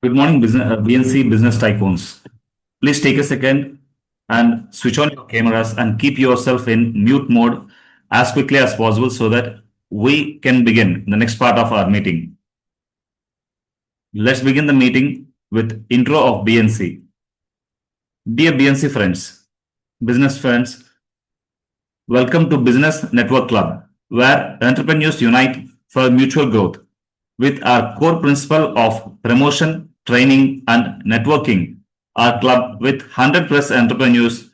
Good morning, BNC Business Tycoons. Please take a second and switch on your cameras and keep yourself in mute mode as quickly as possible so that we can begin the next part of our meeting. Let's begin the meeting with intro of BNC. Dear BNC friends, business friends, welcome to Business Network Club, where entrepreneurs unite for mutual growth with our core principle of promotion, training, and networking. Our club with 100 plus entrepreneurs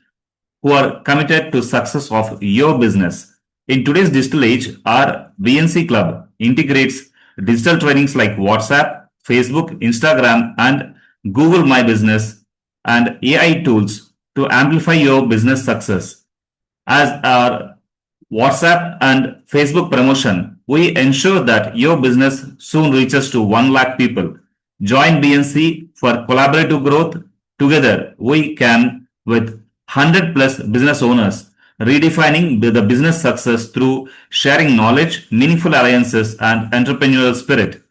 who are committed to success of your business. In today's digital age, our BNC club integrates digital trainings like WhatsApp, Facebook, Instagram, and Google My Business and AI tools to amplify your business success. As our WhatsApp and Facebook promotion, we ensure that your business soon reaches to 1 lakh people. Join BNC for collaborative growth. Together, we can, with 100 plus business owners, redefining the business success through sharing knowledge, meaningful alliances, and entrepreneurial spirit.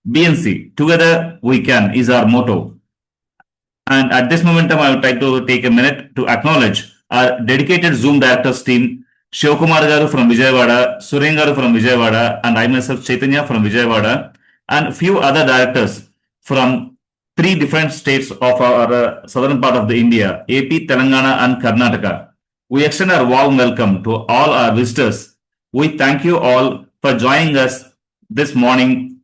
BNC, together we can, is our motto. And at this momentum, I would like to take a minute to acknowledge our dedicated Zoom directors team, Shivkumar Garu from Vijayawada, Suren Garu from Vijayawada, and I myself, Chaitanya from Vijayawada, and few other directors from 3 different states of our southern part of the India, AP, Telangana, and Karnataka. We extend our warm welcome to all our visitors. We thank you all for joining us this morning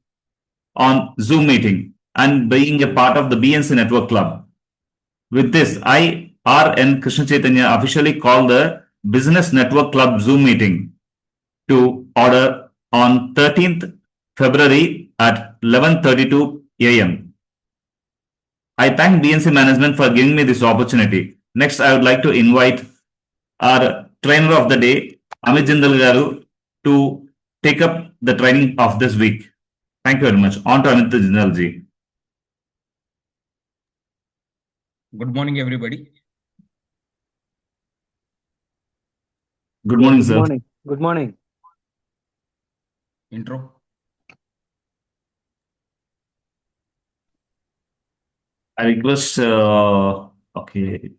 on Zoom meeting and being a part of the BNC Network Club. With this, I, R.N. Krishna Chaitanya, officially call the Business Network Club Zoom meeting to order on 13th February at 11:32 a.m. I thank BNC management for giving me this opportunity. Next, I would like to invite our trainer of the day, Amit Jindal Garu, to take up the training of this week. Thank you very much. On to Amit Jindal ji. Good morning, everybody. Good morning, sir. Good morning. Intro. I request, okay,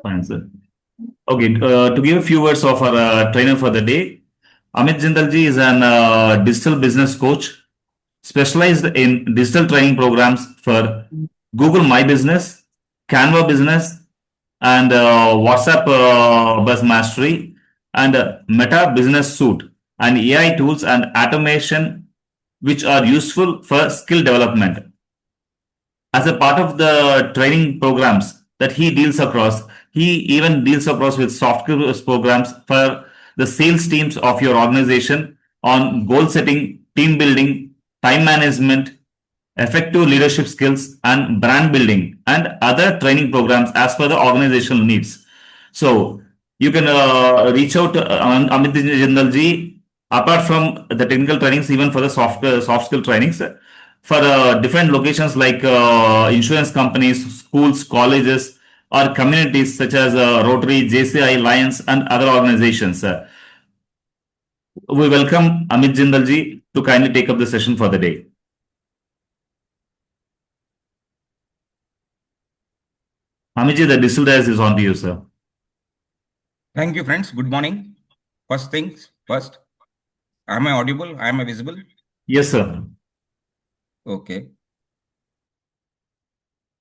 fine, sir. Okay, to give a few words of our trainer for the day, Amit Jindal ji is an digital business coach specialized in digital training programs for Google My Business, Canva Business, and WhatsApp Buzz Mastery, and Meta Business Suite, and AI tools and automation which are useful for skill development. As a part of the training programs that he deals across, he even deals across with soft skills programs for the sales teams of your organization on goal setting, team building, time management, effective leadership skills, and brand building, and other training programs as per the organizational needs. So you can reach out to Amit Jindal ji apart from the technical trainings, even for the soft skill trainings for different locations like insurance companies, schools, colleges, or communities such as Rotary, JCI, Lions, and other organizations. We welcome Amit Jindal ji to kindly take up the session for the day. Amit ji, the digital dice is on to you, sir. Thank you, friends. Good morning. First things first. Am I audible? Am I visible? Yes, sir. Okay.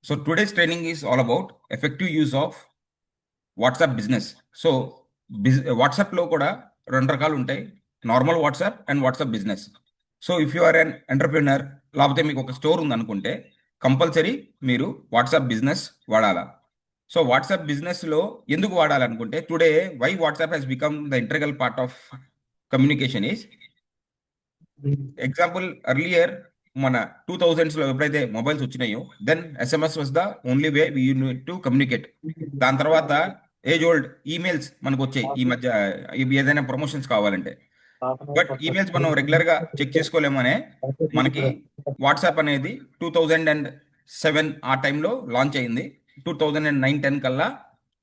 So today's training is all about effective use of WhatsApp business. So WhatsApp లో కూడా 2 రకాలు ఉంటాయి, normal WhatsApp and WhatsApp business. So if you are an entrepreneur, లేకపోతే మీకు ఒక store ఉందనుకుంటే compulsory మీరు WhatsApp business వాడాలా. సో వాట్సాప్ బిజినెస్లో ఎందుకు వాడాలనుకుంటే today why WhatsApp has become the integral part of communication is example earlier మన 2000s లో ఎప్పుడైతే మొబైల్స్ వచ్చినాయో then SMS was the only way we unite to communicate. దాని తర్వాత ఏజ్ ఓల్డ్ ఈమెయిల్స్ మనకు వచ్చాయి ఈ మధ్య, ఏదైనా ప్రమోషన్స్ కావాలంటే. బట్ ఈమెయిల్స్ మనం రెగ్యులర్ గా చెక్ చేసుకోలేమనే మనకి వాట్సాప్ అనేది 2007 ఆ టైంలో లాంచ్ అయింది. 2009-10 కల్లా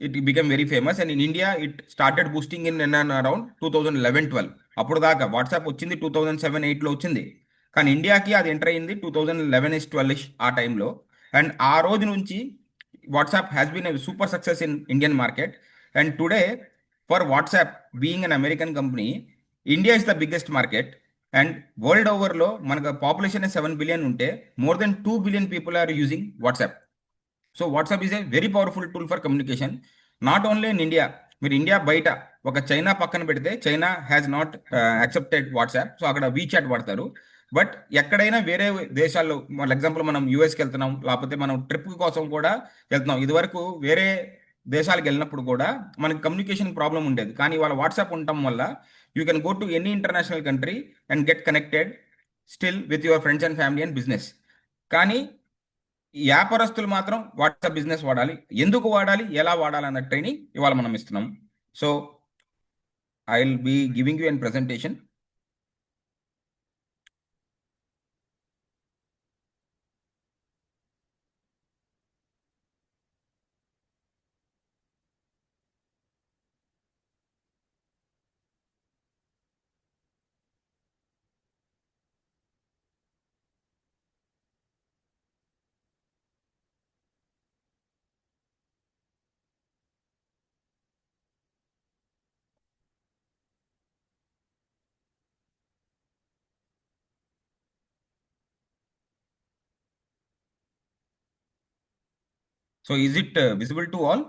it became very famous, and in India it started boosting in and around 2011-12. అప్పుడు దాకా వాట్సాప్ వచ్చింది 2007-8లో వచ్చింది, కానీ ఇండియాకి అది ఎంటర్ అయింది 2011-12 ఆ టైంలో. అండ్ ఆ రోజు నుంచి WhatsApp has been a super success in Indian market. And today for WhatsApp being an American company, India is the biggest market. And world ఓవర్లో మనకు పాపులేషన్ 7 బిలియన్ ఉంటే more than 2 billion people are using WhatsApp. So WhatsApp is a very powerful tool for communication, not only in India. మీరు India బయట ఒక China పక్కన పెడితే, China has not accepted WhatsApp, so అక్కడ WeChat వాడతారు. But ఎక్కడైనా వేరే దేశాల్లో, ఫర్ ఎగ్జాంపుల్ మనం యూఎస్కి వెళ్తున్నాం, లేకపోతే మనం ట్రిప్ కోసం కూడా వెళ్తున్నాం, ఇదివరకు వేరే దేశాలకు వెళ్ళినప్పుడు కూడా మనకి కమ్యూనికేషన్ ప్రాబ్లం ఉండేది. కానీ వాళ్ళ వాట్సాప్ ఉండటం వల్ల you can go to any international country and get connected still with your friends and family and business. కానీ ఈ వ్యాపారస్తులు మాత్రం వాట్సాప్ బిజినెస్ వాడాలి, ఎందుకు వాడాలి, ఎలా వాడాలి అన్న ట్రైనింగ్ ఇవాళ మనం ఇస్తున్నాం. So I will be giving you an presentation. So is it visible to all?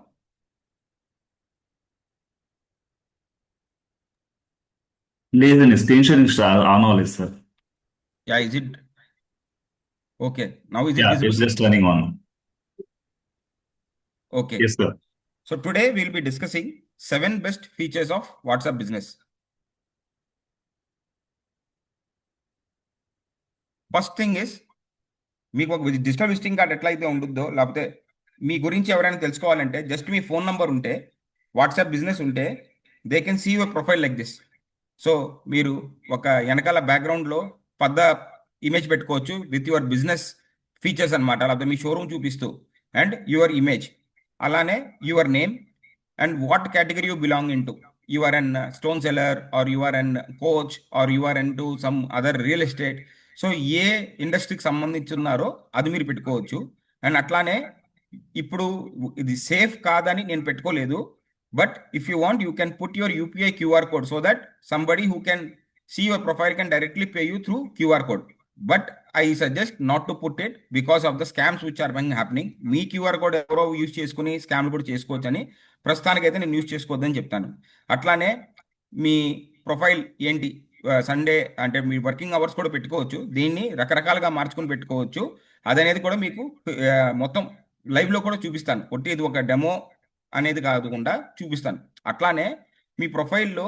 లేదండి, స్క్రీన్ షేరింగ్ ఆన్ అవ్వలేదు sir. Yeah, is it okay? Now is it Yeah, visible? it's just turning on. Okay. Yes, sir. So today will be discussing 7 best features of WhatsApp business. First thing is, మీకు ఒక digital visiting card ఎట్లయితే ఉంటుందో, లేకపోతే మీ గురించి ఎవరైనా తెలుసుకోవాలంటే just మీ phone number ఉంటే, వాట్సాప్ బిజినెస్ ఉంటే, they can see your profile like this. So మీరు ఒక వెనకాల బ్యాక్గ్రౌండ్లో పెద్ద ఇమేజ్ పెట్టుకోవచ్చు విత్ యువర్ బిజినెస్ ఫీచర్స్ అనమాట, లేకపోతే మీ షోరూమ్ చూపిస్తూ, అండ్ యువర్ ఇమేజ్, అలానే your name and what category you belong in to. You are an stone seller, or you are an coach, or you are an to some other real estate. So ఏ ఇండస్ట్రీకి సంబంధించి ఉన్నారో అది మీరు పెట్టుకోవచ్చు. And అట్లానే ఇప్పుడు ఇది సేఫ్ కాదని నేను పెట్టుకోలేదు, but if you want you can put your UPI QR code so that somebody who can see your profile can directly pay you through QR code. But I suggest not to put it because of the scams which are being happening. మీ QR code ఎవరో use చేసుకుని స్కామ్లు కూడా చేసుకోవచ్చు అని, ప్రస్తుతానికైతే నేను use చేసుకోవద్దని చెప్తాను. అట్లానే మీ ప్రొఫైల్ ఏంటి, సండే అంటే మీ వర్కింగ్ అవర్స్ కూడా పెట్టుకోవచ్చు, దీన్ని రకరకాలుగా మార్చుకుని పెట్టుకోవచ్చు. అదనేది కూడా మీకు మొత్తం లైవ్లో కూడా చూపిస్తాను, కొట్టి ఇది ఒక డెమో అనేది కాకుండా చూపిస్తాను. అట్లానే మీ ప్రొఫైల్లో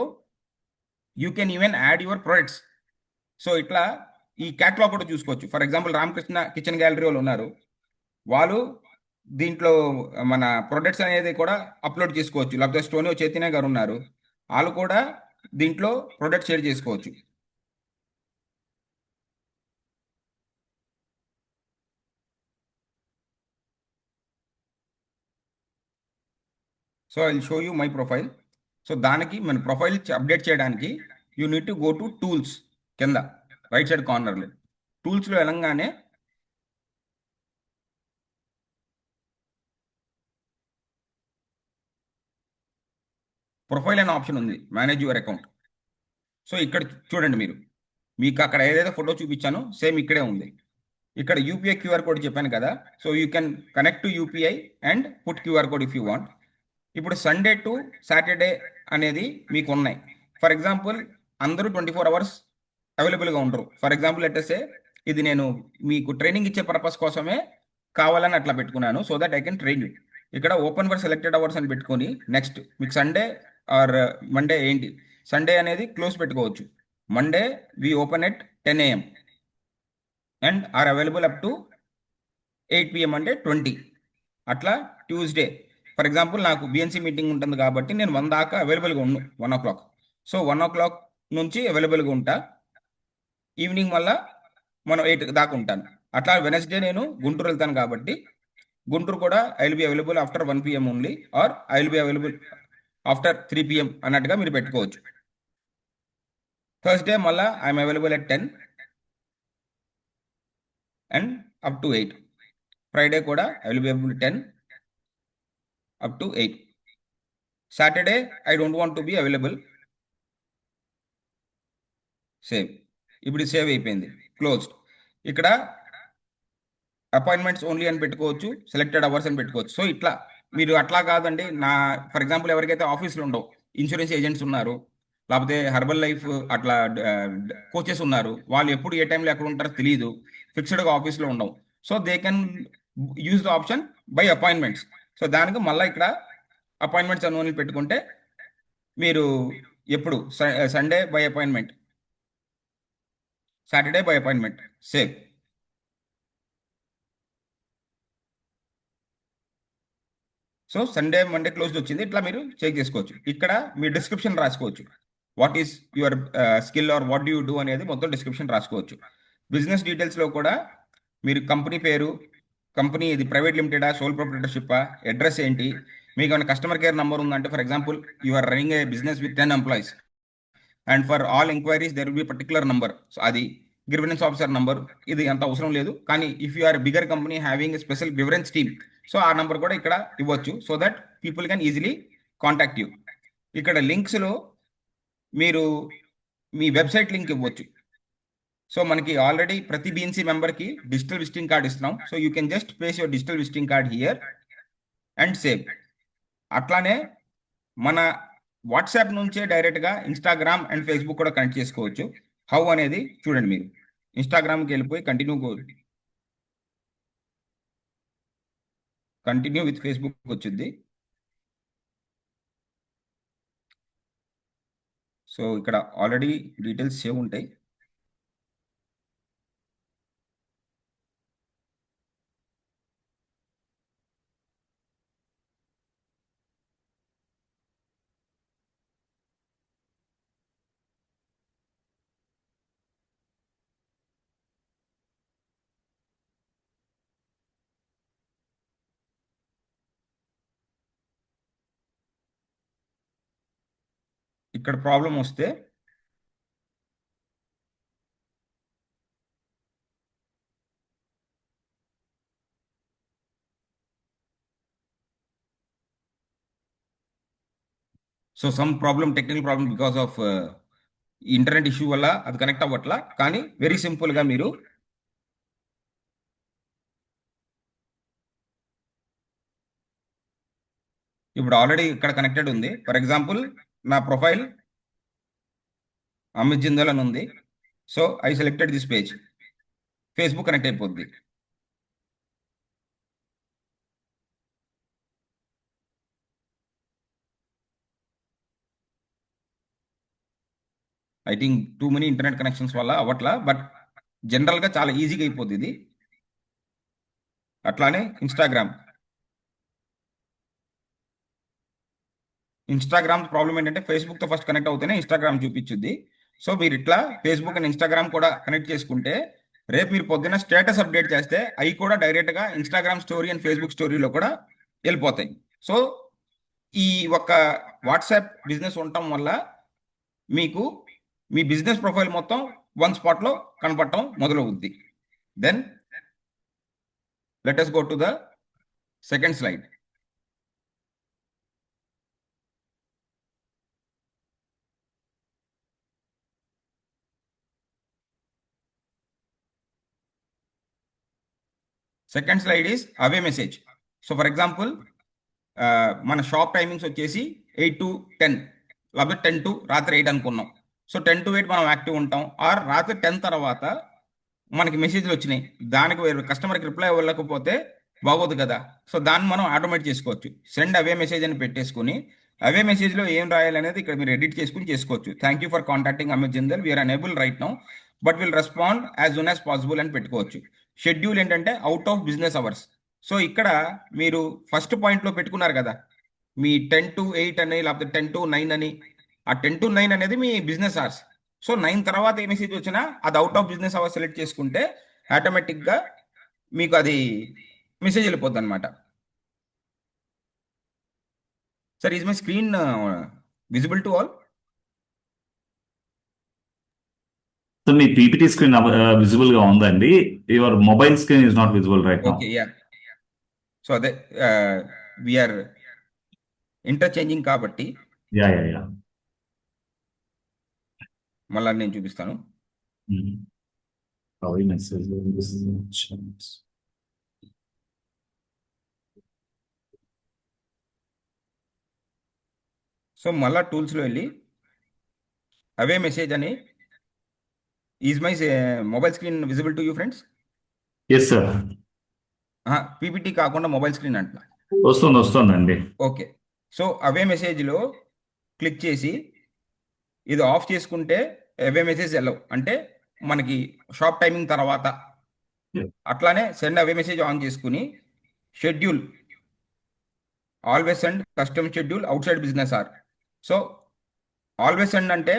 you can even add your products. So ఇట్లా ఈ క్యాటలాగ్ కూడా చూసుకోవచ్చు. For example Ramakrishna kitchen gallery వాళ్ళు ఉన్నారు, వాళ్ళు దీంట్లో మన ప్రొడక్ట్స్ అనేది కూడా అప్లోడ్ చేసుకోవచ్చు. లేకపోతే స్టోనియో చైతన్య గారు ఉన్నారు, వాళ్ళు కూడా దీంట్లో ప్రొడక్ట్ షేర్ చేసుకోవచ్చు. So I will show you my profile. So దానికి మన ప్రొఫైల్ అప్డేట్ చేయడానికి you need to go to tools, కింద రైట్ సైడ్ కార్నర్లో టూల్స్లో వెళ్ళంగానే ప్రొఫైల్ అనే ఆప్షన్ ఉంది, మేనేజ్ యువర్ అకౌంట్. సో ఇక్కడ చూడండి, మీకు అక్కడ ఏదైతే ఫోటో చూపించానో సేమ్ ఇక్కడే ఉంది. ఇక్కడ యూపీఐ క్యూఆర్ కోడ్ చెప్పాను కదా, so you can connect to UPI and put QR code if you want. ఇప్పుడు సండే టు సాటర్డే అనేది మీకు ఉన్నాయి. ఫర్ ఎగ్జాంపుల్ అందరూ 24 hours అవైలబుల్గా ఉండరు. ఫర్ ఎగ్జాంపుల్ ఎట్టేస్తే ఇది నేను మీకు ట్రైనింగ్ ఇచ్చే పర్పస్ కోసమే కావాలని అట్లా పెట్టుకున్నాను, so that I can train you. ఇక్కడ ఓపెన్ ఫర్ సెలెక్టెడ్ అవర్స్ అని పెట్టుకొని నెక్స్ట్ మీకు సండే ఆర్ మండే ఏంటి, సండే అనేది క్లోజ్ పెట్టుకోవచ్చు. Monday we open at 10 AM and are available up to 8 PM అంటే 20. అట్లా ట్యూస్డే ఫర్ ఎగ్జాంపుల్ నాకు బిఎన్సి మీటింగ్ ఉంటుంది కాబట్టి నేను 1 దాకా అవైలబుల్గా ఉన్నాను, 1 o'clock. సో 1 o'clock నుంచి అవైలబుల్గా ఉంటా, ఈవినింగ్ మళ్ళా మనం 8 దాకా ఉంటాను. అట్లా వెనస్డే నేను గుంటూరు వెళ్తాను కాబట్టి గుంటూరు కూడా I will be available after 1 PM only or I will be available after 3 PM అన్నట్టుగా మీరు పెట్టుకోవచ్చు. థర్స్డే మళ్ళా I'm available at 10 and up to 8. Friday కూడా I will be available 10 up to 8. Saturday I don't want to be available. Save. ఇప్పుడు save అయిపోయింది, closed. ఇక్కడ appointments only అని పెట్టుకోవచ్చు, సెలెక్టెడ్ అవర్స్ అని పెట్టుకోవచ్చు. సో ఇట్లా మీరు అట్లా కాదండి, నా ఫర్ ఎగ్జాంపుల్ ఎవరికైతే ఆఫీస్లో ఉండవు, ఇన్సూరెన్స్ ఏజెంట్స్ ఉన్నారు, లేకపోతే హెర్బల్ లైఫ్ అట్లా కోచెస్ ఉన్నారు, వాళ్ళు ఎప్పుడు ఏ టైంలో ఎక్కడ ఉంటారో తెలియదు, ఫిక్స్డ్గా ఆఫీస్లో ఉండవు. So they can use the option by appointments. So దానికి మళ్ళీ ఇక్కడ అపాయింట్మెంట్స్ అని ఓన్లీ పెట్టుకుంటే మీరు ఎప్పుడు Sunday by appointment, Saturday by appointment, save. So Sunday Monday closed వచ్చింది. ఇట్లా మీరు చెక్ చేసుకోవచ్చు. ఇక్కడ మీ డిస్క్రిప్షన్ రాసుకోవచ్చు, what is your skill or what do you do అనేది మొత్తం డిస్క్రిప్షన్ రాసుకోవచ్చు. బిజినెస్ డీటెయిల్స్లో కూడా మీరు కంపెనీ పేరు, కంపెనీ ఇది ప్రైవేట్ లిమిటెడా, సోల్ ప్రొప్రైటర్షిప్పా, అడ్రస్ ఏంటి, మీకు ఏమైనా కస్టమర్ కేర్ నెంబర్ ఉందంటే, for example you are running a business with 10 employees and for all enquiries there will be particular number. So అది గ్రివెన్స్ ఆఫీసర్ నంబర్, ఇది అంత అవసరం లేదు. కానీ if you are bigger company having special grievance team, so ఆ number కూడా ఇక్కడ ఇవ్వచ్చు, so that people can easily contact you. ఇక్కడ లింక్స్లో మీరు మీ వెబ్సైట్ లింక్ ఇవ్వచ్చు. సో మనకి ఆల్రెడీ ప్రతి బీఎన్సీ మెంబర్కి డిజిటల్ విజిటింగ్ కార్డ్ ఇస్తున్నాం. So you can just place your digital visiting card here and save. అట్లానే మన వాట్సాప్ నుంచే డైరెక్ట్గా ఇన్స్టాగ్రామ్ అండ్ ఫేస్బుక్ కూడా కనెక్ట్ చేసుకోవచ్చు. హౌ అనేది చూడండి. మీరు ఇన్స్టాగ్రామ్కి వెళ్ళిపోయి కంటిన్యూ విత్ ఫేస్బుక్ వచ్చింది. సో ఇక్కడ ఆల్రెడీ డీటెయిల్స్ సేవ్ ఉంటాయి. ఇక్కడ ప్రాబ్లం వస్తే so some problem, technical problem because of internet issue వల్ల అది కనెక్ట్ అవ్వట్లా. కానీ వెరీ సింపుల్గా మీరు ఇప్పుడు ఆల్రెడీ ఇక్కడ కనెక్టెడ్ ఉంది. ఫర్ ఎగ్జాంపుల్ నా ప్రొఫైల్ అమిత్ జిందల్ అని ఉంది. So I selected this page, Facebook connect అయిపోద్ది. I think too many internet connections వల్ల అవ్వట్లా, బట్ జనరల్గా చాలా ఈజీగా అయిపోద్ది ఇది. అట్లానే ఇన్స్టాగ్రామ్ ప్రాబ్లం ఏంటంటే ఫేస్బుక్తో ఫస్ట్ కనెక్ట్ అవుతేనే ఇన్స్టాగ్రామ్ చూపించుద్ది. సో మీరు ఇట్లా ఫేస్బుక్ అండ్ ఇన్స్టాగ్రామ్ కూడా కనెక్ట్ చేసుకుంటే రేపు మీరు పొద్దున్న స్టేటస్ అప్డేట్ చేస్తే అవి కూడా డైరెక్ట్గా ఇన్స్టాగ్రామ్ స్టోరీ అండ్ ఫేస్బుక్ స్టోరీలో కూడా వెళ్ళిపోతాయి. సో ఈ ఒక వాట్సాప్ బిజినెస్ ఉండటం వల్ల మీకు మీ బిజినెస్ ప్రొఫైల్ మొత్తం వన్ స్పాట్లో కనపడటం మొదలవుద్ది. Then let us go to the second slide. Second slide is away message. So for example మన షాప్ టైమింగ్స్ వచ్చేసి 8 to 10, లేకపోతే 10 to రాత్రి 8 అనుకున్నాం. సో 10 to 8 మనం యాక్టివ్ ఉంటాం. ఆర్ రాత్రి 10 తర్వాత మనకి మెసేజ్లు వచ్చినాయి, దానికి కస్టమర్కి రిప్లై ఇవ్వలేకపోతే బాగోదు కదా. సో దాన్ని మనం ఆటోమేట్ చేసుకోవచ్చు. సెండ్ అవే మెసేజ్ అని పెట్టేసుకుని అవే మెసేజ్లో ఏం రాయాలనేది ఇక్కడ మీరు ఎడిట్ చేసుకుని చేసుకోవచ్చు. Thank you for contacting Amit Jindal, we are unable right now but will respond as soon as possible అని పెట్టుకోవచ్చు. షెడ్యూల్ ఏంటంటే out of business hours. So ఇక్కడ మీరు ఫస్ట్ పాయింట్లో పెట్టుకున్నారు కదా మీ 10 to 8 అని, లేకపోతే 10 to 9 అని. ఆ 10 to 9 అనేది మీ బిజినెస్ అవర్స్. సో 9 తర్వాత ఏ మెసేజ్ వచ్చినా అది out of business hours select చేసుకుంటే ఆటోమేటిక్గా మీకు అది మెసేజ్ వెళ్ళిపోద్ది అనమాట. Sir is my screen visible to all? So మీ పీపీటీ స్క్రీన్ విజిబుల్ గా ఉందండి. Your mobile screen is not visible right now. Okay, yeah. So అదే వీఆర్ ఇంటర్చేంజింగ్ కాబట్టి యా యా యా. మళ్ళీ నేను చూపిస్తాను. Probably message. సో మళ్ళా టూల్స్లో వెళ్ళి అవే మెసేజ్ అని, is my mobile screen visible to you friends? Yes sir. PPT కాకుండా మొబైల్ స్క్రీన్ అంటున్నా. వస్తుందండి. ఓకే. సో అవే మెసేజ్లో క్లిక్ చేసి ఇది ఆఫ్ చేసుకుంటే అవే మెసేజ్ వెళ్ళవు, అంటే మనకి షాప్ టైమింగ్ తర్వాత. అట్లానే సెండ్ అవే మెసేజ్ ఆన్ చేసుకుని schedule always send custom schedule out side business hour. So always send అంటే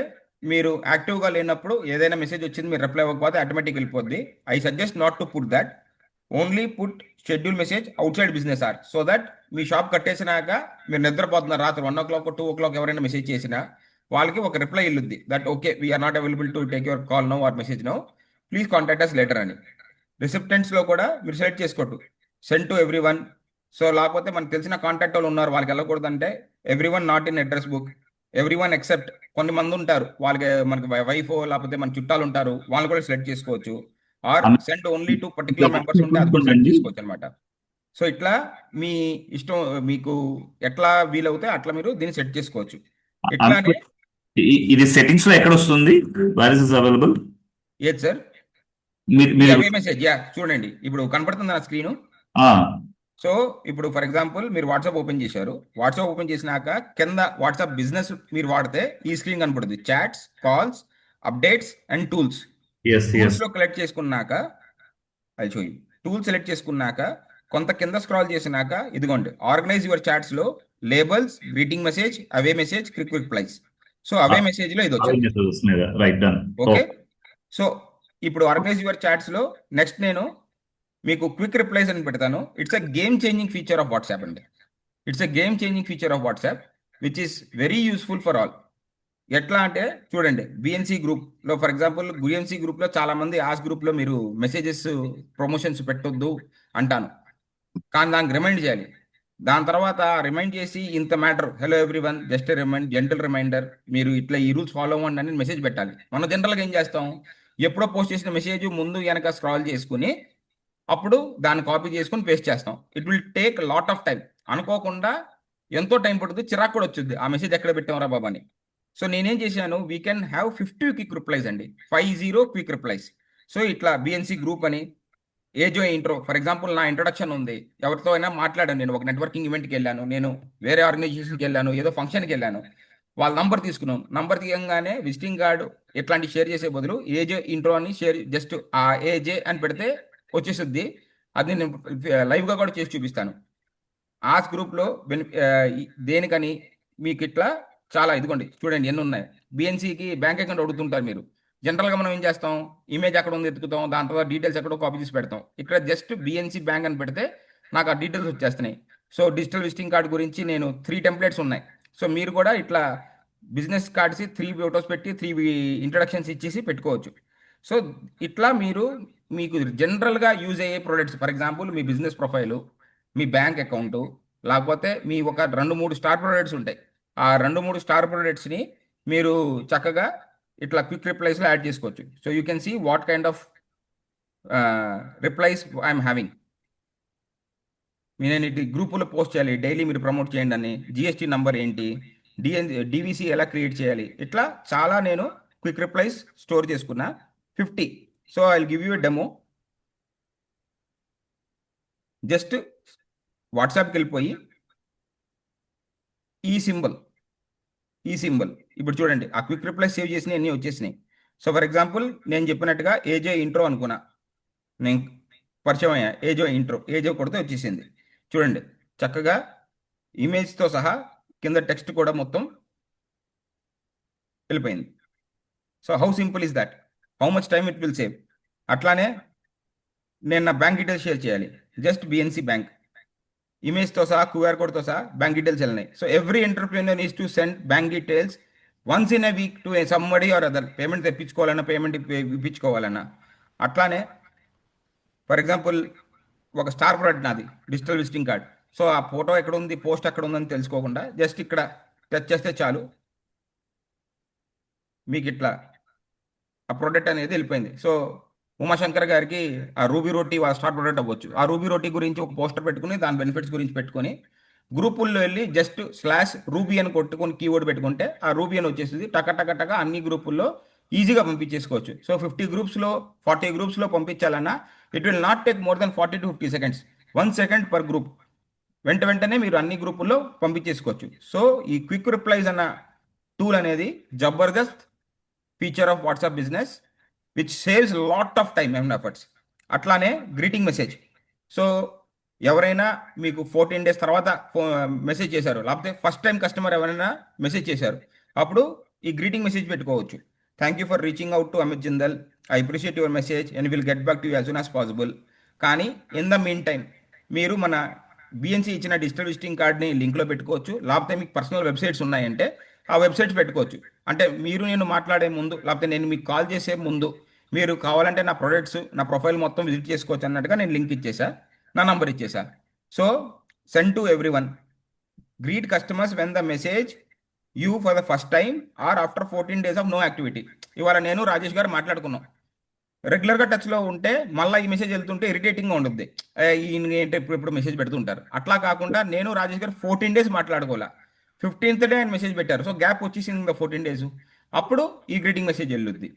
మీరు యాక్టివ్గా లేనప్పుడు ఏదైనా మెసేజ్ వచ్చింది మీరు రిప్లై ఇవ్వకపోతే ఆటోమేటిక్ వెళ్ళిపోద్ది. I suggest not to put that. Only put schedule message outside business hour. So that మీ షాప్ కట్టేసినాక మీరు నిద్రపోతున్నారు రాత్రి 1 o'clock 2 o'clock ఎవరైనా మెసేజ్ చేసినా వాళ్ళకి ఒక రిప్లై ఇల్లుద్ది that okay we're not available to take your call now or message now, please contact us later అని. రిసిప్టెంట్స్లో కూడా మీరు సెలెక్ట్ చేసుకోవట్టు send to everyone. So లేకపోతే మనకు తెలిసిన కాంటాక్ట్ వాళ్ళు ఉన్నారు వాళ్ళకి వెళ్ళకూడదు అంటే everyone not in address book, everyone except కొన్ని మంది ఉంటారు వాళ్ళకి మనకి వైఫ్ లేకపోతే మన చుట్టాలు ఉంటారు వాళ్ళని కూడా సెలెక్ట్ చేసుకోవచ్చు. Or send only to particular members ఉంటే అది కూడా సెలెక్ట్ చేసుకోవచ్చు అనమాట. సో ఇట్లా మీ ఇష్టం మీకు ఎట్లా వీలవుతే అట్లా మీరు దీన్ని సెట్ చేసుకోవచ్చు. ఇట్లానే ఇది సెట్టింగ్స్ లో ఎక్కడ వస్తుంది? Where is available? ఏది సార్? అవే మెసేజ్, యా చూడండి ఇప్పుడు కనపడుతుంది నా స్క్రీను. సో ఇప్పుడు ఫర్ ఎగ్జాంపుల్ మీరు వాట్సాప్ ఓపెన్ చేశారు. వాట్సాప్ ఓపెన్ చేసినాక కింద వాట్సాప్ బిజినెస్ మీరు వాడితే ఈ స్క్రీన్ కనపడుతుంది, chats, calls, updates and tools. Tools లో సెలెక్ట్ చేసుకున్నాక అది షో యూ. టూల్ సెలెక్ట్ చేసుకున్నాక కొంత కింద స్క్రాల్ చేసినాక ఇదిగోండి ఆర్గనైజ్ యువర్ చాట్స్ లో labels, greeting message, away message, quick replies. So away message లో ఇది వచ్చింది. ఓకే. సో ఇప్పుడు ఆర్గనైజ్ యువర్ చాట్స్ లో నెక్స్ట్ నేను మీకు క్విక్ రిప్లైస్ అని పెడతాను. It's a game changing feature of WhatsApp అండి. It's a game changing feature of WhatsApp which is very useful for all. ఎట్లా అంటే చూడండి బిఎన్సి గ్రూప్లో ఫర్ ఎగ్జాంపుల్ బిఎన్సి గ్రూప్లో చాలా మంది ఆస్ గ్రూప్లో మీరు మెసేజెస్ ప్రమోషన్స్ పెట్టొద్దు అంటాను, కానీ దానికి రిమైండ్ చేయాలి. దాని తర్వాత రిమైండ్ చేసి ఇంత matter hello everyone just gentle reminder మీరు ఇట్లా ఈ రూల్స్ ఫాలో అవ్వండి అని మెసేజ్ పెట్టాలి. మనం జనరల్గా ఏం చేస్తాం, ఎప్పుడో పోస్ట్ చేసిన మెసేజ్ ముందు వెనక స్క్రాల్ చేసుకుని అప్పుడు దాన్ని కాపీ చేసుకుని పేస్ట్ చేస్తాం. It will take lot of time. అనుకోకుండా ఎంతో టైం పడుతుంది, చిరాకు కూడా వచ్చింది ఆ మెసేజ్ ఎక్కడ పెట్టామరా బాబా అని. సో నేనేం చేశాను, we can have 50 quick replies అండి, 50 క్విక్ రిప్లైస్. సో ఇట్లా బిఎన్సి గ్రూప్ అని ఏజో ఇంట్రో ఫర్ ఎగ్జాంపుల్ నా ఇంట్రొడక్షన్ ఉంది, ఎవరితో అయినా మాట్లాడాను, నేను ఒక నెట్వర్కింగ్ ఈవెంట్కి వెళ్ళాను, నేను వేరే ఆర్గనైజేషన్కి వెళ్ళాను, ఏదో ఫంక్షన్కి వెళ్ళాను, వాళ్ళ నంబర్ తీసుకున్నాను. నంబర్ తీయగానే విజిటింగ్ కార్డు ఇట్లాంటి షేర్ చేసే బదులు ఏజే ఇంట్రో అని షేర్ జస్ట్ ఆ ఏజే అని పెడితే వచ్చేస్తుంది. అది నేను లైవ్గా కూడా చేసి చూపిస్తాను. ఆస్ గ్రూప్లో దేనికని మీకు ఇట్లా చాలా ఇదిగోండి చూడండి ఎన్ని ఉన్నాయి. బిఎన్సికి బ్యాంక్ అకౌంట్ అడుగుతుంటారు మీరు. జనరల్గా మనం ఏం చేస్తాం, ఇమేజ్ ఎక్కడ ఉంది ఎత్తుకుతాం, దాని తర్వాత డీటెయిల్స్ ఎక్కడో కాపీ చేసి పెడతాం. ఇక్కడ జస్ట్ బిఎన్సి బ్యాంక్ అని పెడితే నాకు ఆ డీటెయిల్స్ వచ్చేస్తున్నాయి. సో డిజిటల్ విజిటింగ్ కార్డ్ గురించి నేను 3 టెంప్లెట్స్ ఉన్నాయి. సో మీరు కూడా ఇట్లా బిజినెస్ కార్డ్స్ 3 ఫోటోస్ పెట్టి 3 ఇంట్రడక్షన్స్ ఇచ్చేసి పెట్టుకోవచ్చు. సో ఇట్లా మీరు మీకు జనరల్గా యూజ్ అయ్యే products for example me business profile, me bank account, లేకపోతే మీ ఒక 2-3 స్టార్ ప్రొడక్ట్స్ ఉంటాయి. ఆ 2-3 స్టార్ ప్రొడక్ట్స్ని మీరు చక్కగా ఇట్లా క్విక్ రిప్లైస్లో యాడ్ చేసుకోవచ్చు. So you can see what kind of replies I'm having. నేను ఇటు గ్రూపులో పోస్ట్ చేయాలి, డైలీ మీరు ప్రమోట్ చేయండి అని, జిఎస్టీ నంబర్ ఏంటి, డివిసి ఎలా క్రియేట్ చేయాలి, ఇట్లా చాలా నేను క్విక్ రిప్లైస్ స్టోర్ చేసుకున్నా 50. So I will give you a demo. Just వాట్సాప్కి వెళ్ళిపోయి ఈ సింబల్ ఇప్పుడు చూడండి ఆ క్విక్ రిప్లై సేవ్ చేసినవి అన్నీ వచ్చేసినాయి. సో ఫర్ ఎగ్జాంపుల్ నేను చెప్పినట్టుగా ఏజో ఇంట్రో అనుకున్నా, నేను పరిచయం అయ్యా ఏజో కొడితే వచ్చేసింది. చూడండి చక్కగా ఇమేజ్తో సహా కింద టెక్స్ట్ కూడా మొత్తం వెళ్ళిపోయింది. So how simple is that, how much time it will save. అట్లానే నేను నా బ్యాంక్ డీటెయిల్స్ షేర్ చేయాలి. జస్ట్ బిఎన్సి బ్యాంక్ ఇమేజ్తో సహా క్యూఆర్ కోడ్తో సహా బ్యాంక్ డీటెయిల్స్ వెళ్ళినాయి. So every entrepreneur is to send bank details once in a week to somebody or other. Payment తెప్పించుకోవాలన్నా, పేమెంట్ ఇప్పించుకోవాలన్నా. అట్లానే ఫర్ ఎగ్జాంపుల్ ఒక స్టార్ ప్రోడక్ట్ నాది, డిజిటల్ విజిటింగ్ కార్డ్. సో ఆ ఫోటో ఎక్కడ ఉంది, పోస్ట్ ఎక్కడ ఉందని తెలుసుకోకుండా జస్ట్ ఇక్కడ టచ్ చేస్తే చాలు, మీకు ఇట్లా ఆ ప్రోడక్ట్ అనేది వెళ్ళిపోయింది. సో ఉమాశంకర్ గారికి ఆ రూబీ రోటీ స్టార్ ప్రోడక్ట్ అవ్వచ్చు. ఆ రూబీ రోటీ గురించి ఒక పోస్టర్ పెట్టుకుని దాని బెనిఫిట్స్ గురించి పెట్టుకొని గ్రూపుల్లో వెళ్ళి జస్ట్ స్లాష్ రూబీ అని కొట్టుకొని కీవర్డ్ పెట్టుకుంటే ఆ రూబీ అని వచ్చేసింది. టక టక టక అన్ని గ్రూపుల్లో ఈజీగా పంపించేసుకోవచ్చు. సో 50 గ్రూప్స్లో 40 గ్రూప్స్లో పంపించాలన్నా it will not take more than 40 to 50 seconds, 1 second per group. వెంటనే మీరు అన్ని గ్రూపుల్లో పంపించేసుకోవచ్చు. సో ఈ క్విక్ రిప్లైస్ అన్న టూల్ అనేది జబర్దస్త్ feature of WhatsApp business which saves lot of time and efforts. అట్లానే గ్రీటింగ్ మెసేజ్. సో ఎవరైనా మీకు 14 days తర్వాత మెసేజ్ చేశారు, లేకపోతే ఫస్ట్ టైం కస్టమర్ ఎవరైనా మెసేజ్ చేశారు, అప్పుడు ఈ గ్రీటింగ్ మెసేజ్ పెట్టుకోవచ్చు. Thank you for reaching out to Amit Jindal, I appreciate your message and will get back to you as soon as possible. కానీ ఇన్ ద మీన్ టైం మీరు మన బిఎన్సి ఇచ్చిన digital visiting కార్డ్ని లింక్లో పెట్టుకోవచ్చు. లేకపోతే మీకు పర్సనల్ వెబ్సైట్స్ ఉన్నాయంటే ఆ వెబ్సైట్స్ పెట్టుకోవచ్చు. అంటే మీరు నేను మాట్లాడే ముందు, లేకపోతే నేను మీకు కాల్ చేసే ముందు మీరు కావాలంటే నా ప్రొడక్ట్స్, నా ప్రొఫైల్ మొత్తం విజిట్ చేసుకోవచ్చు అన్నట్టుగా నేను లింక్ ఇచ్చేసా, నా నంబర్ ఇచ్చేసా. So send to everyone, greet customers when they message you for the first time or after 14 days of no activity. ఇవాళ నేను రాజేష్ గారు మాట్లాడుకున్నాం. రెగ్యులర్గా టచ్లో ఉంటే మళ్ళీ ఈ మెసేజ్ వెళ్తుంటే ఇరిటేటింగ్గా ఉంటుంది. ఈయన ఏంటంటే ఇప్పుడు మెసేజ్ పెడుతుంటారు. అట్లా కాకుండా నేను రాజేష్ గారు 14 days మాట్లాడుకోవాలా, 15th day ఆయన మెసేజ్ పెట్టారు. సో గ్యాప్ వచ్చేసింది 14 days. అప్పుడు ఈ గ్రీటింగ్ మెసేజ్ వెళ్ళుద్ది.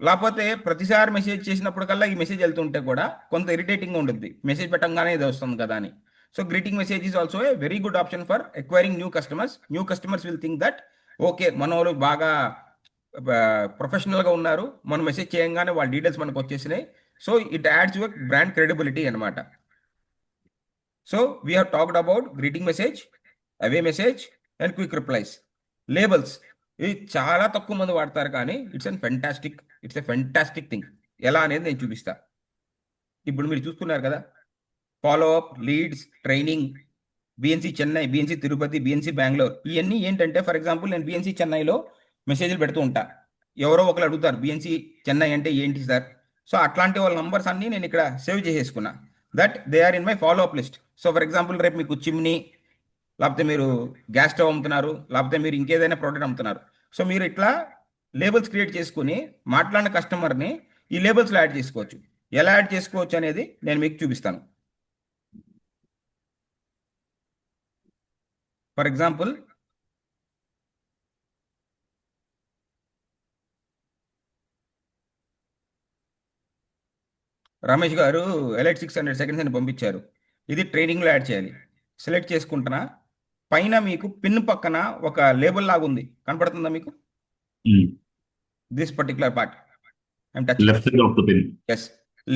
లేకపోతే ప్రతిసారి మెసేజ్ చేసినప్పటికల్లా ఈ మెసేజ్ వెళ్తుంటే కూడా కొంత ఇరిటేటింగ్గా ఉంటుంది, మెసేజ్ పెట్టంగానే ఇది వస్తుంది కదా అని. So greeting message is also a very good option for acquiring new customers. New customers will think that okay మన వాళ్ళు బాగా ప్రొఫెషనల్గా ఉన్నారు, మనం మెసేజ్ చేయంగానే వాళ్ళ డీటెయిల్స్ మనకు వచ్చేసినాయి. So it adds your brand credibility అనమాట. So we have talked about greeting message, away message and quick replies. Labels ఇది చాలా తక్కువ మంది వాడతారు, కానీ ఇట్స్ ఎ ఫెంటాస్టిక్ థింగ్. ఎలా అనేది నేను చూపిస్తా. ఇప్పుడు మీరు చూస్తున్నారు కదా, follow up, leads, training, BNC Chennai, BNC Tirupati, BNC Bengaluru. ఇవన్నీ ఏంటంటే ఫర్ ఎగ్జాంపుల్ నేను బిఎన్సి చెన్నైలో మెసేజ్లు పెడుతూ ఉంటా. ఎవరో ఒకరు అడుగుతారు బిఎన్సి చెన్నై అంటే ఏంటి సార్. సో అట్లాంటి వాళ్ళ నంబర్స్ అన్నీ నేను ఇక్కడ సేవ్ చేసేసుకున్నా, that they are in my follow up list. So for example రేపు మీకు చిమ్నీ, లేకపోతే మీరు గ్యాస్ స్టవ్ అమ్ముతున్నారు, లేకపోతే మీరు ఇంకేదైనా ప్రోడక్ట్ అమ్ముతున్నారు. సో మీరు ఇట్లా లేబుల్స్ క్రియేట్ చేసుకుని మాట్లాడిన కస్టమర్ని ఈ లేబుల్స్లో యాడ్ చేసుకోవచ్చు. ఎలా యాడ్ చేసుకోవచ్చు అనేది నేను మీకు చూపిస్తాను. ఫర్ ఎగ్జాంపుల్ రమేష్ గారు ఎలైట్ 600 seconds అని పంపించారు. ఇది ట్రైనింగ్లో యాడ్ చేయాలి. సెలెక్ట్ చేసుకుంటున్నా. పైన మీకు పిన్ పక్కన ఒక లేబుల్ లాగా ఉంది, కనపడుతుందా మీకు? This particular part I'm touch left side of the pin. Yes,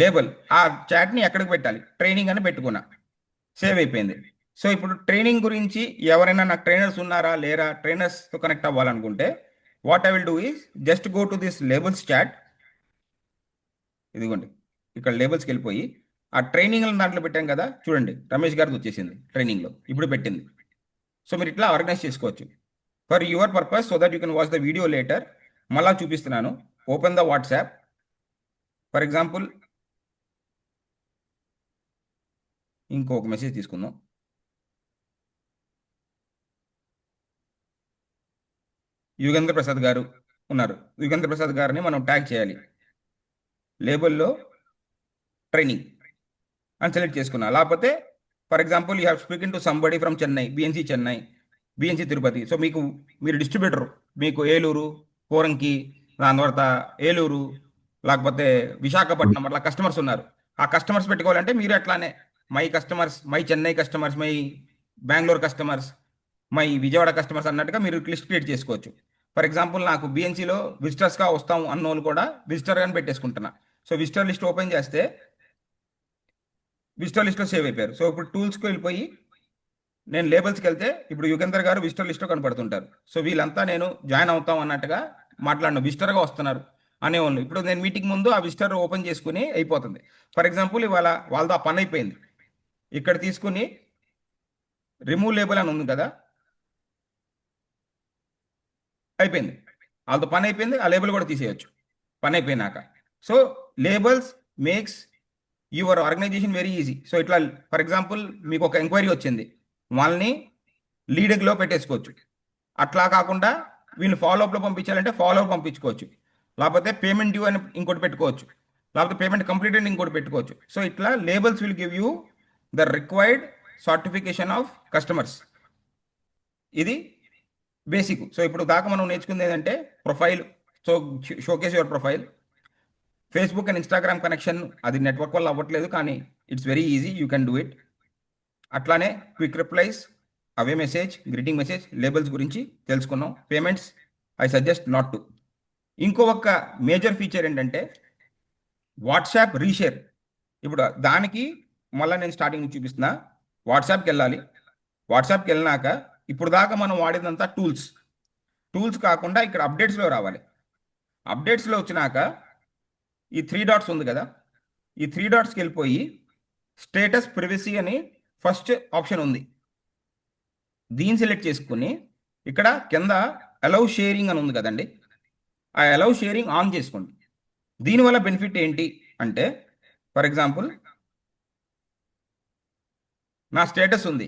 label. ఆ చాట్ని ఎక్కడికి పెట్టాలి, ట్రైనింగ్ అని పెట్టుకున్నా, సేవ్ అయిపోయింది. సో ఇప్పుడు ట్రైనింగ్ గురించి ఎవరైనా నాకు ట్రైనర్స్ ఉన్నారా లేరా, ట్రైనర్స్తో కనెక్ట్ అవ్వాలనుకుంటే what I will do is just go to this labels chat. ఇదిగోండి ఇక్కడ లేబుల్స్కి వెళ్ళిపోయి ఆ ట్రైనింగ్ దాంట్లో పెట్టాం కదా, చూడండి రమేష్ గారిది వచ్చేసింది ట్రైనింగ్లో, ఇప్పుడు పెట్టింది. సో మీరు ఇట్లా ఆర్గనైజ్ చేసుకోవచ్చు for your purpose, so that you can watch the video later. మళ్ళా చూపిస్తున్నాను. Open the WhatsApp. For example ఇంకొక మెసేజ్ తీసుకుందాం. యుగేంద్ర ప్రసాద్ గారు ఉన్నారు. యుగేంద్ర ప్రసాద్ గారిని మనం ట్యాగ్ చేయాలి. లేబుల్లో ట్రైనింగ్ అని సెలెక్ట్ చేసుకున్నా. లేకపోతే for example you have speaking to somebody from Chennai, BNC Chennai, BNC Tirupati. So మీరు డిస్ట్రిబ్యూటర్, మీకు ఏలూరు, కోరంకి, దాని తర్వాత ఏలూరు, లేకపోతే విశాఖపట్నం అట్లా కస్టమర్స్ ఉన్నారు. ఆ కస్టమర్స్ పెట్టుకోవాలంటే మీరు అట్లానే my customers, my Chennai customers, my Bengaluru customers, my Vijayawada customers అన్నట్టుగా మీరు లిస్ట్ క్రియేట్ చేసుకోవచ్చు. ఫర్ ఎగ్జాంపుల్ నాకు బిఎన్సిలో విజిటర్స్గా వస్తాం అన్నోళ్ళు కూడా విజిటర్ అని పెట్టేసుకుంటున్నా. సో విజిటర్ లిస్ట్ ఓపెన్ చేస్తే విజిటర్ లిస్ట్లో సేవ్ అయిపోయారు. సో ఇప్పుడు టూల్స్కి వెళ్ళిపోయి నేను లేబుల్స్కి వెళ్తే ఇప్పుడు యుగేందర్ గారు విజిటర్ లిస్ట్లో కనపడుతుంటారు. సో వీళ్ళంతా నేను జాయిన్ అవుతాం అన్నట్టుగా మాట్లాడిన విజిటర్గా వస్తున్నారు. అనేవాళ్ళు. ఇప్పుడు నేను మీటింగ్ ముందు ఆ విజిటర్ ఓపెన్ చేసుకుని అయిపోతుంది. ఫర్ ఎగ్జాంపుల్ ఇవాళ వాళ్ళతో ఆ పని అయిపోయింది. ఇక్కడ తీసుకుని రిమూవ్ లేబుల్ అని ఉంది కదా, అయిపోయింది. వాళ్ళతో పని అయిపోయింది, ఆ లేబుల్ కూడా తీసేయచ్చు పని అయిపోయినాక. So labels makes your organisation very easy. So ఇట్లా ఫర్ ఎగ్జాంపుల్ మీకు ఒక ఎంక్వైరీ వచ్చింది, వాళ్ళని లీడింగ్లో పెట్టేసుకోవచ్చు. అట్లా కాకుండా వీళ్ళు ఫాలోఅప్లో పంపించాలంటే ఫాలోఅప్ పంపించుకోవచ్చు, లేకపోతే పేమెంట్ డ్యూ అని ఇంకోటి పెట్టుకోవచ్చు, లేకపోతే పేమెంట్ కంప్లీట్ అని ఇంకోటి పెట్టుకోవచ్చు. సో ఇట్లా labels will give you the required certification of customers. ఇది బేసిక్. సో ఇప్పుడు దాకా మనం నేర్చుకుంది ఏంటంటే profile. So showcase your profile. Facebook and Instagram connection అది నెట్వర్క్ వల్ల అవ్వట్లేదు, కానీ it's very easy, you can do it. అట్లానే క్విక్ రిప్లైస్, అవే మెసేజ్, గ్రీటింగ్ మెసేజ్, లేబుల్స్ గురించి తెలుసుకున్నాం. Payments I suggest not to. ఇంకో ఒక మేజర్ ఫీచర్ ఏంటంటే వాట్సాప్ రీషేర్. ఇప్పుడు దానికి మళ్ళీ నేను స్టార్టింగ్ నుంచి చూపిస్తున్నా. వాట్సాప్కి వెళ్ళాలి. వాట్సాప్కి వెళ్ళినాక ఇప్పుడు దాకా మనం వాడేదంతా టూల్స్ కాకుండా ఇక్కడ అప్డేట్స్లో రావాలి. అప్డేట్స్లో వచ్చినాక ఈ 3 డాట్స్ ఉంది కదా, ఈ 3 డాట్స్కి వెళ్ళిపోయి స్టేటస్ ప్రివసీ అని ఫస్ట్ ఆప్షన్ ఉంది, దీన్ని సెలెక్ట్ చేసుకుని ఇక్కడ కింద అలౌ షేరింగ్ అని ఉంది కదండి, ఆ అలౌ షేరింగ్ ఆన్ చేసుకోండి. దీనివల్ల బెనిఫిట్ ఏంటి అంటే, ఫర్ ఎగ్జాంపుల్ నా స్టేటస్ ఉంది,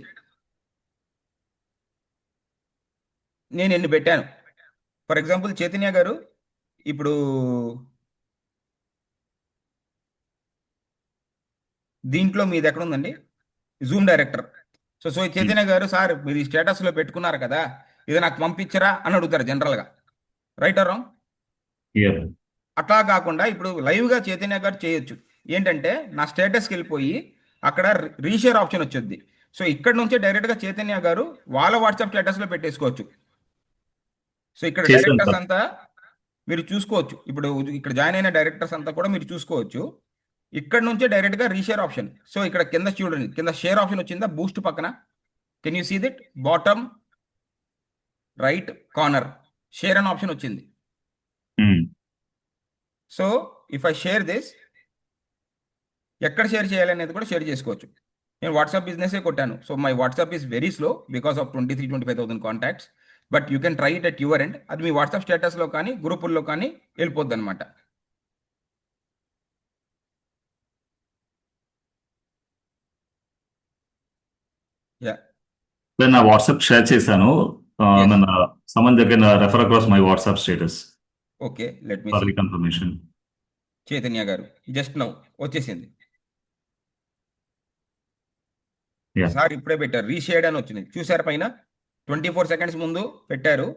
నేను ఎన్ని పెట్టాను. ఫర్ ఎగ్జాంపుల్ చైతన్య గారు ఇప్పుడు దీంట్లో మీది ఎక్కడ ఉందండి, జూమ్ డైరెక్టర్. సో చైతన్య గారు, సార్ మీరు ఈ స్టేటస్లో పెట్టుకున్నారు కదా, ఇది నాకు పంపించరా అని అడుగుతారు జనరల్గా, రైట్ ఆర్ రాంగ్? Yeah. అట్లా కాకుండా ఇప్పుడు లైవ్గా చైతన్య గారు చేయొచ్చు. ఏంటంటే నా స్టేటస్కి వెళ్ళిపోయి అక్కడ రీషేర్ ఆప్షన్ వచ్చేది. సో ఇక్కడ నుంచే డైరెక్ట్గా చైతన్య గారు వాళ్ళ వాట్సాప్ స్టేటస్లో పెట్టేసుకోవచ్చు. సో ఇక్కడ చేశాను డైరెక్టర్స్ సార్. అంతా మీరు చూసుకోవచ్చు. ఇప్పుడు ఇక్కడ జాయిన్ అయిన డైరెక్టర్స్ అంతా కూడా మీరు చూసుకోవచ్చు. ఇక్కడ నుంచే డైరెక్ట్గా రీషేర్ ఆప్షన్. సో ఇక్కడ కింద చూడండి, కింద షేర్ ఆప్షన్ వచ్చిందా బూస్ట్ పక్కన, can you see it? Bottom right corner share అనే ఆప్షన్ వచ్చింది. Hmm. So if I share this, ఎక్కడ షేర్ చేయాలనేది కూడా షేర్ చేసుకోవచ్చు. నేను వాట్సాప్ బిజినెసే కొట్టాను. So my WhatsApp is very slow because of 23,000-25,000 contacts. But you can try it at your end. అది మీ వాట్సాప్ స్టేటస్లో కానీ గ్రూపుల్లో కానీ వెళ్ళిపోద్ది అనమాట. యా, నేను నా వాట్సాప్ షేర్ చేశాను. Yes. Someone they can refer across my WhatsApp status ఓకే, let me for see. reconfirmation. Chaitanya garu just now వచ్చేసింది. Yeah. సార్ ఇప్పుడే పెట్టారు రీషేర్డ్ అని వచ్చింది, చూసారు పైన 24 సెకండ్స్ ముందు పెట్టారు.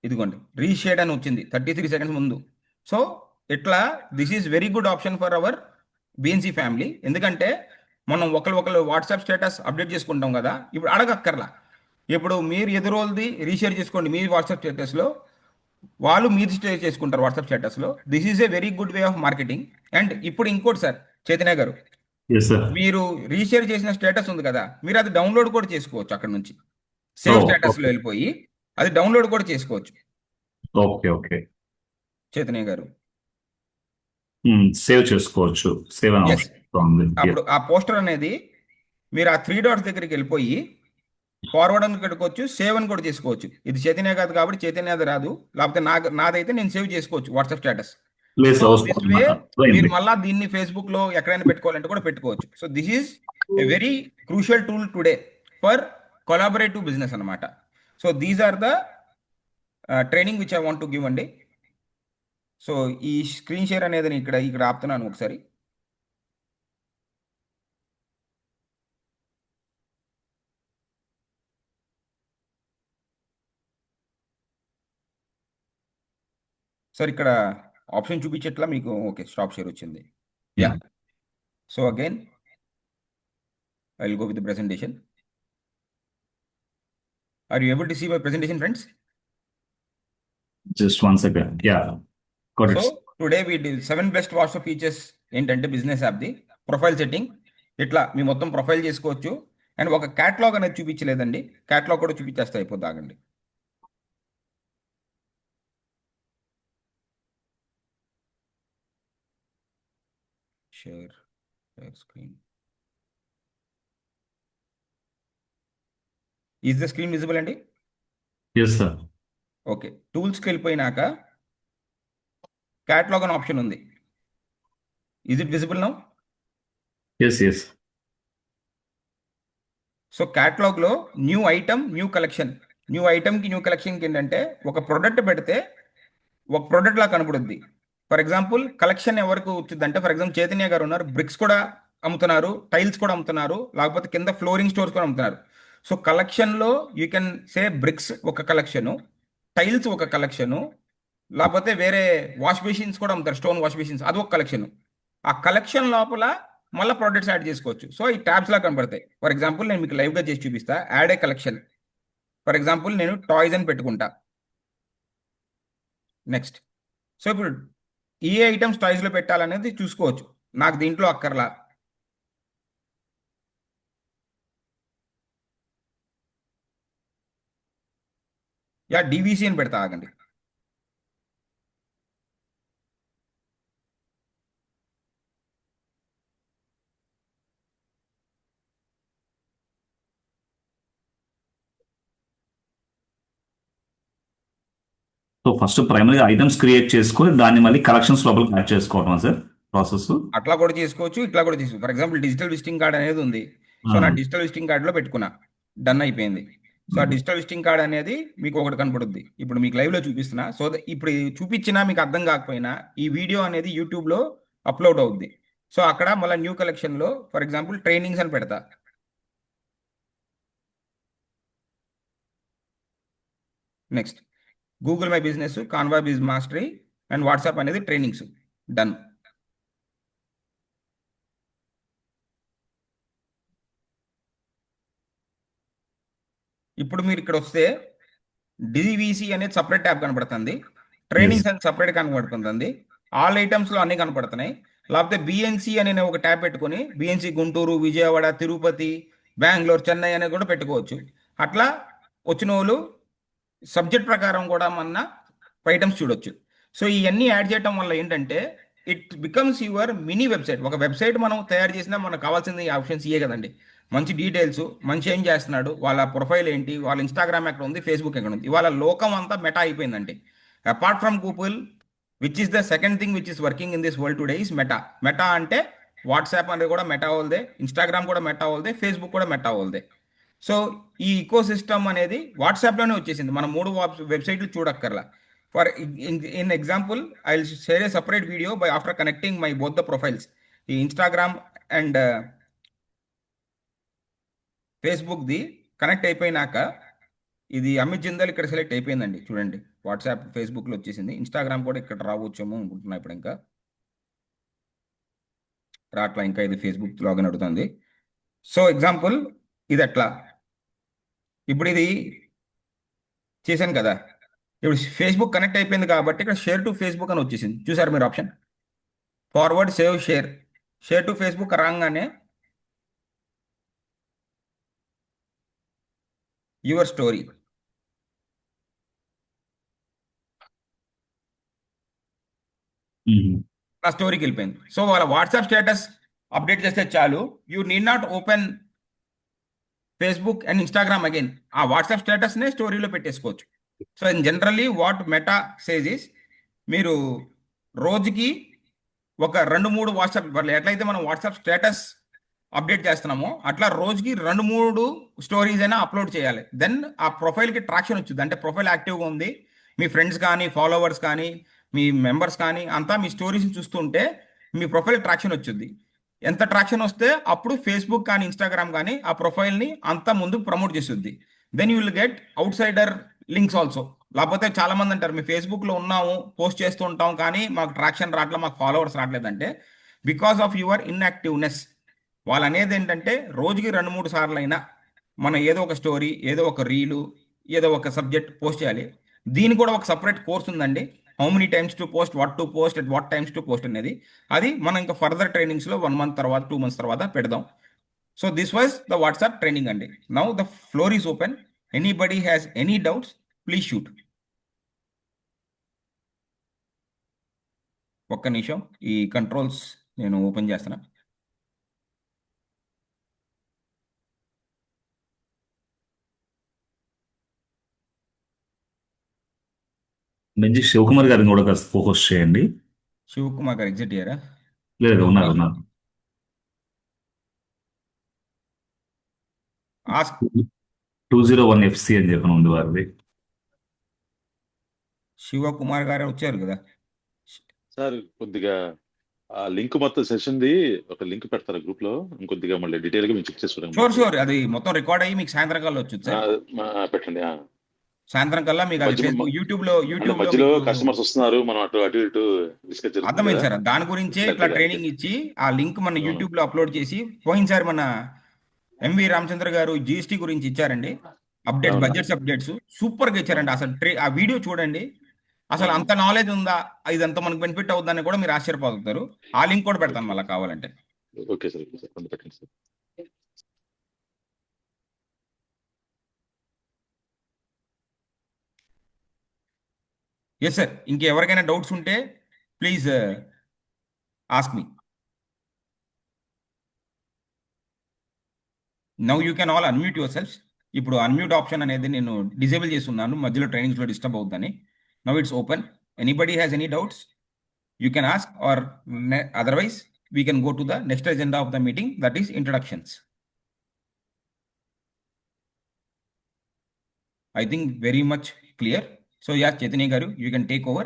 ఇదిగోండి రీషేర్డ్ అని వచ్చింది 33 సెకండ్స్ ముందు. సో ఇట్లా this is very good option for our BNC family. ఎందుకంటే మనం ఒకరు వాట్సాప్ స్టేటస్ అప్డేట్ చేసుకుంటాం కదా, ఇప్పుడు అడగక్కర్లా. ఇప్పుడు మీరు ఎదురోళ్ళది రీషేర్ చేసుకోండి మీ వాట్సాప్ స్టేటస్లో, వాళ్ళు మీది షేర్ చేసుకుంటారు వాట్సాప్ స్టేటస్లో. This is a very good way of marketing. And ఇప్పుడు ఇంకోటి సార్ చైతన్య గారు, Yes, sir. మీరు రీషేర్ చేసిన స్టేటస్ ఉంది కదా, మీరు అది డౌన్లోడ్ కూడా చేసుకోవచ్చు. అక్కడ నుంచి సేవ్ Oh, స్టేటస్లో okay. వెళ్ళిపోయి అది డౌన్లోడ్ కూడా చేసుకోవచ్చు Okay. చైతన్య గారు. సేవ్ చేసుకోవచ్చు. సేవ్ అనే Yes. ఆప్షన్ ఉంది. అప్పుడు ఆ పోస్టర్ అనేది మీరు ఆ 3 డాట్స్ దగ్గరికి వెళ్ళిపోయి ఫార్వర్డ్ అని పెట్టుకోవచ్చు, సేవ్ అని కూడా చేసుకోవచ్చు. ఇది చైతన్య కాదు కాబట్టి చైతన్యది రాదు, లేకపోతే నాదైతే నేను సేవ్ చేసుకోవచ్చు వాట్సాప్ స్టేటస్. ప్లేస్ సో అవసరం దిస్ వే అన్నమాట. మీరు మళ్ళా దీన్ని ఫేస్బుక్ లో ఎక్కడైనా పెట్టుకోవాలంటే కూడా పెట్టుకోవచ్చు. So this is a very crucial tool today for collaborative business అనమాట. So these are the training which I want to give అండి. సో ఈ స్క్రీన్ షేర్ అనేది నేను ఇక్కడ ఆపుతున్నాను ఒకసారి. సార్ ఇక్కడ ఆప్షన్ చూపించట్లా మీకు. ఓకే, స్టాప్ షేర్ వచ్చింది. Yeah, Yeah. So again I will go with the presentation. Are you able to see my presentation friends? Just one second. Yeah. Got so it. Today we 7 best WhatsApp features ఏంటంటే business యాప్ది profile setting. ఇట్లా మీ మొత్తం profile చేసుకోవచ్చు. And ఒక catalogue అనేది చూపించలేదండి, catalogue కూడా చూపించేస్తే అయిపోద్ది. ఆగండి. share screen. Is the screen visible అండి? Yes, sir. ఓకే, టూల్స్కి వెళ్ళిపోయినాక క్యాటలాగ్ అనే ఆప్షన్ ఉంది. Is it visible now? Yes, yes. So క్యాటలాగ్లో new item new collection, new ఐటమ్కి న్యూ కలెక్షన్కి ఏంటంటే ఒక ప్రోడక్ట్ పెడితే ఒక ప్రోడక్ట్ లా కనబడుద్ది. ఫర్ ఎగ్జాంపుల్ కలెక్షన్ ఎవరికి వచ్చిందంటే, ఫర్ ఎగ్జాంపుల్ చైతన్య గారు ఉన్నారు, బ్రిక్స్ కూడా అమ్ముతున్నారు, టైల్స్ కూడా అమ్ముతున్నారు, లేకపోతే కింద ఫ్లోరింగ్ స్టోర్స్ కూడా అమ్ముతున్నారు. సో కలెక్షన్లో యూ కెన్ సే బ్రిక్స్ ఒక కలెక్షను, టైల్స్ ఒక కలెక్షను, లేకపోతే వేరే వాష్ మెషిన్స్ కూడా అమ్ముతారు, స్టోన్ వాష్ మెషిన్స్, అది ఒక కలెక్షన్. ఆ కలెక్షన్ లోపల మళ్ళీ ప్రోడక్ట్స్ యాడ్ చేసుకోవచ్చు. సో ఈ ట్యాబ్స్ లా కనబడతాయి. ఫర్ ఎగ్జాంపుల్ నేను మీకు లైవ్గా చేసి చూపిస్తా. Add A collection. For example నేను టాయ్స్ అని పెట్టుకుంటా. నెక్స్ట్. సో ఇప్పుడు ఏ ఐటమ్స్ టాయ్స్లో పెట్టాలనేది చూసుకోవచ్చు. నాకు దీంట్లో అక్కర్లా. యా డివిసి అని పెడతా, ఆగండి. So first primary items create చేసుకొని దాన్ని మళ్ళీ కలెక్షన్స్ లోపలికి యాడ్ చేసుకోవడం సార్ ప్రాసెస్. అట్లా కూడా చేసుకోవచ్చు, ఇట్లా కూడా చేసుకోవచ్చు. For example digital visiting card అనేది ఉంది. సో నా డిజిటల్ విజిటింగ్ కార్డులో పెట్టుకున్నా, డన్ అయిపోయింది. సో ఆ డిజిటల్ విజిటింగ్ కార్డ్ అనేది మీకు ఒకటి కనపడుద్ది. ఇప్పుడు మీకు లైవ్లో చూపిస్తున్నా. సో ఇప్పుడు చూపించినా మీకు అర్థం కాకపోయినా ఈ వీడియో అనేది యూట్యూబ్లో అప్లోడ్ అవుద్ది. సో అక్కడ మళ్ళీ న్యూ కలెక్షన్లో ఫర్ ఎగ్జాంపుల్ ట్రైనింగ్స్ అని పెడతా. Next Google my business, Canva biz mastery and WhatsApp అనేది ట్రైనింగ్స్, డన్. ఇప్పుడు మీరు ఇక్కడ వస్తే డివిసి అనేది సపరేట్ ట్యాబ్ కనబడుతుంది, ట్రైనింగ్స్ అని సపరేట్ కనబడుతుంది, ఆల్ ఐటమ్స్లో అన్ని కనపడుతున్నాయి. లేకపోతే బిఎన్సి అనే ఒక ట్యాబ్ పెట్టుకొని బిఎన్సి గుంటూరు, విజయవాడ, తిరుపతి, బెంగళూరు, చెన్నై అనేది కూడా పెట్టుకోవచ్చు. అట్లా వచ్చిన వాళ్ళు సబ్జెక్ట్ ప్రకారం కూడా మన ఐటమ్స్ చూడొచ్చు. సో ఇవన్నీ యాడ్ చేయడం వల్ల ఏంటంటే it becomes your mini website. ఒక వెబ్సైట్ మనం తయారు చేసినా మనకు కావాల్సింది ఆప్షన్స్ ఇయే కదండి. మంచి డీటెయిల్స్, మంచి ఏం చేస్తున్నాడు, వాళ్ళ ప్రొఫైల్ ఏంటి, వాళ్ళ ఇన్స్టాగ్రామ్ ఎక్కడ ఉంది, ఫేస్బుక్ ఎక్కడ ఉంది. ఇవాళ లోకం అంతా మెటా అయిపోయిందండి. Apart from Google, which is the second thing which is working in this world today is meta. Meta అంటే వాట్సాప్ అనేది కూడా మెటా వాళ్ళదే, ఇన్స్టాగ్రామ్ కూడా మెటా వాళ్ళదే, ఫేస్బుక్ కూడా మెటా వాళ్ళదే. సో ఈ ఈకో సిస్టమ్ అనేది వాట్సాప్లోనే వచ్చేసింది. మనం 3 వెబ్సైట్లు చూడక్కర్లా. For in example I will share a separate video by after connecting my both the profiles. ఈ ఇన్స్టాగ్రామ్ అండ్ ఫేస్బుక్ది కనెక్ట్ అయిపోయినాక ఇది అమిత్ జిందల్ ఇక్కడ సెలెక్ట్ అయిపోయిందండి. చూడండి, వాట్సాప్ ఫేస్బుక్లో వచ్చేసింది. ఇన్స్టాగ్రామ్ కూడా ఇక్కడ రావచ్చేమో అనుకుంటున్నా. ఇప్పుడు ఇంకా రాట్లా, ఇంకా ఇది ఫేస్బుక్ లాగిన్ అడుగుతుంది. సో ఎగ్జాంపుల్ ఇది ఎట్లా, ఇప్పుడు ఇది చేశాను కదా, ఇప్పుడు ఫేస్బుక్ కనెక్ట్ అయిపోయింది కాబట్టి ఇక్కడ షేర్ టు ఫేస్బుక్ అని వచ్చేసింది. చూసారు మీరు option, forward, save, share. Share to Facebook రాగానే యువర్ స్టోరీ నా స్టోరీకి వెళ్ళిపోయింది. సో వాళ్ళ వాట్సాప్ స్టేటస్ అప్డేట్ చేస్తే చాలు, you need not open Facebook and Instagram again. ఆ వాట్సాప్ స్టేటస్నే స్టోరీలో పెట్టేసుకోవచ్చు. So in generally what Meta says is, మీరు రోజుకి ఒక 2-3 వాట్సాప్, ఎట్లయితే మనం వాట్సాప్ స్టేటస్ అప్డేట్ చేస్తున్నామో అట్లా రోజుకి 2-3 స్టోరీస్ అయినా అప్లోడ్ చేయాలి. దెన్ ఆ ప్రొఫైల్కి ట్రాక్షన్ వచ్చింది. అంటే ప్రొఫైల్ యాక్టివ్గా ఉంది, మీ ఫ్రెండ్స్ కానీ ఫాలోవర్స్ కానీ మీ మెంబర్స్ కానీ అంతా మీ స్టోరీస్ని చూస్తుంటే మీ ప్రొఫైల్ ట్రాక్షన్ వచ్చింది. ఎంత ట్రాక్షన్ వస్తే అప్పుడు ఫేస్బుక్ కానీ ఇన్స్టాగ్రామ్ కానీ ఆ ప్రొఫైల్ని అంతా ముందుకు ప్రమోట్ చేస్తుంది. Then you will get outsider links also. లేకపోతే చాలా మంది అంటారు, మీ ఫేస్బుక్లో ఉన్నాము, పోస్ట్ చేస్తూ ఉంటాం, కానీ మాకు ట్రాక్షన్ రావట్లేదు, మాకు ఫాలోవర్స్ రావట్లేదంటే బికాస్ ఆఫ్ యువర్ ఇన్యాక్టివ్నెస్. వాళ్ళు అనేది ఏంటంటే రోజుకి 2-3 సార్లు అయినా మనం ఏదో ఒక స్టోరీ, ఏదో ఒక రీలు, ఏదో ఒక సబ్జెక్ట్ పోస్ట్ చేయాలి. దీని కూడా ఒక సపరేట్ కోర్స్ ఉందండి, how many times to post, what to post, at what times to post అనేది. అది మనం ఇంకా ఫర్దర్ ట్రైనింగ్స్లో 1 month తర్వాత 2 months తర్వాత పెడదాం. So this was the WhatsApp training అండి. Now the floor is open. Anybody has any doubts, please shoot. ఒక్క నిమిషం, ఈ కంట్రోల్స్ నేను ఓపెన్ చేస్తున్నా. మంచి శివకుమార్ గారిని కూడా కాస్త ఫోకస్ చేయండి. శివకుమార్ గారు ఎగ్జిట్ అయ్యారా? లేదు ఉన్నారు. ఆస్క్ 201 FC అని చెప్పిన ఉంది వారిది. శివకుమార్ గారు వచ్చారు కదా. సార్ కొద్దిగా ఆ లింక్ మొత్తం సెషన్ది ఒక లింక్ పెడతారా గ్రూప్ లో, ఇంకొద్దిగా మళ్ళీ డీటెయిల్ గా మేము చెక్ చేసుకోవడం. షూర్ అది మొత్తం రికార్డ్ అయ్యి మీకు సాయంత్రం కల్లా వచ్చింది సార్. పెట్టండి. సాయంత్రం కల్లా మీకు అది ఫేస్బుక్ యూట్యూబ్ లో మధ్యలో కస్టమర్స్ వస్తున్నారు, మనం అటు ఇటు డిస్కస్ అర్థమైంది సార్. దాని గురించే ఇట్లా ట్రైనింగ్ ఇచ్చి ఆ లింక్ మన యూట్యూబ్ లో అప్లోడ్ చేసి పోయినసారి మన ఎంవి రామచంద్ర గారు జిఎస్టీ గురించి ఇచ్చారండి. అప్డేట్స్, బడ్జెట్స్ అప్డేట్స్ సూపర్ గా ఇచ్చారండి. అసలు ఆ వీడియో చూడండి, అసలు అంత నాలెడ్జ్ ఉందా, ఇదంతా మనకు బెనిఫిట్ అవుతుందని కూడా మీరు ఆశ్చర్యపోతారు. ఆ లింక్ కూడా పెడతాను మళ్ళీ కావాలంటే. ఓకే సార్, పెట్టండి సార్. ఎస్ సార్, ఇంకెవరికైనా డౌట్స్ ఉంటే please ask me. Now you can all unmute your self. ఇప్పుడు అన్మ్యూట్ ఆప్షన్ అనేది నేను డిజేబుల్ చేస్తున్నాను, మధ్యలో ట్రైనింగ్స్లో డిస్టర్బ్ అవుతుందని. Now it's open. Anybody has any doubts you can ask, or otherwise we can go to the next agenda of the meeting, that is introductions. I think very much clear. So yeah, Chaitanya Garu, you can take over.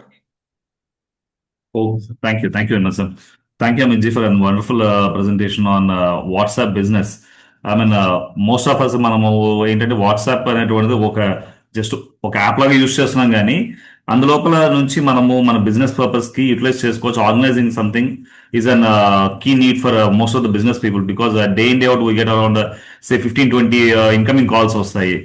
Oh, thank you very much, sir. Thank you, Aminji, for a wonderful presentation on WhatsApp business. I mean, most of us మనము ఏంటంటే WhatsApp అనేటువంటిది just ఒక app లాగా use చేస్తున్నాం, కానీ అందులోపల నుంచి మనము మన బిజినెస్ పర్పస్ కి యూటిలైజ్ చేసుకోవచ్చు. Organising something is an key need for most of the business people, because day in day out we get around say 15-20 incoming calls వస్తాయి.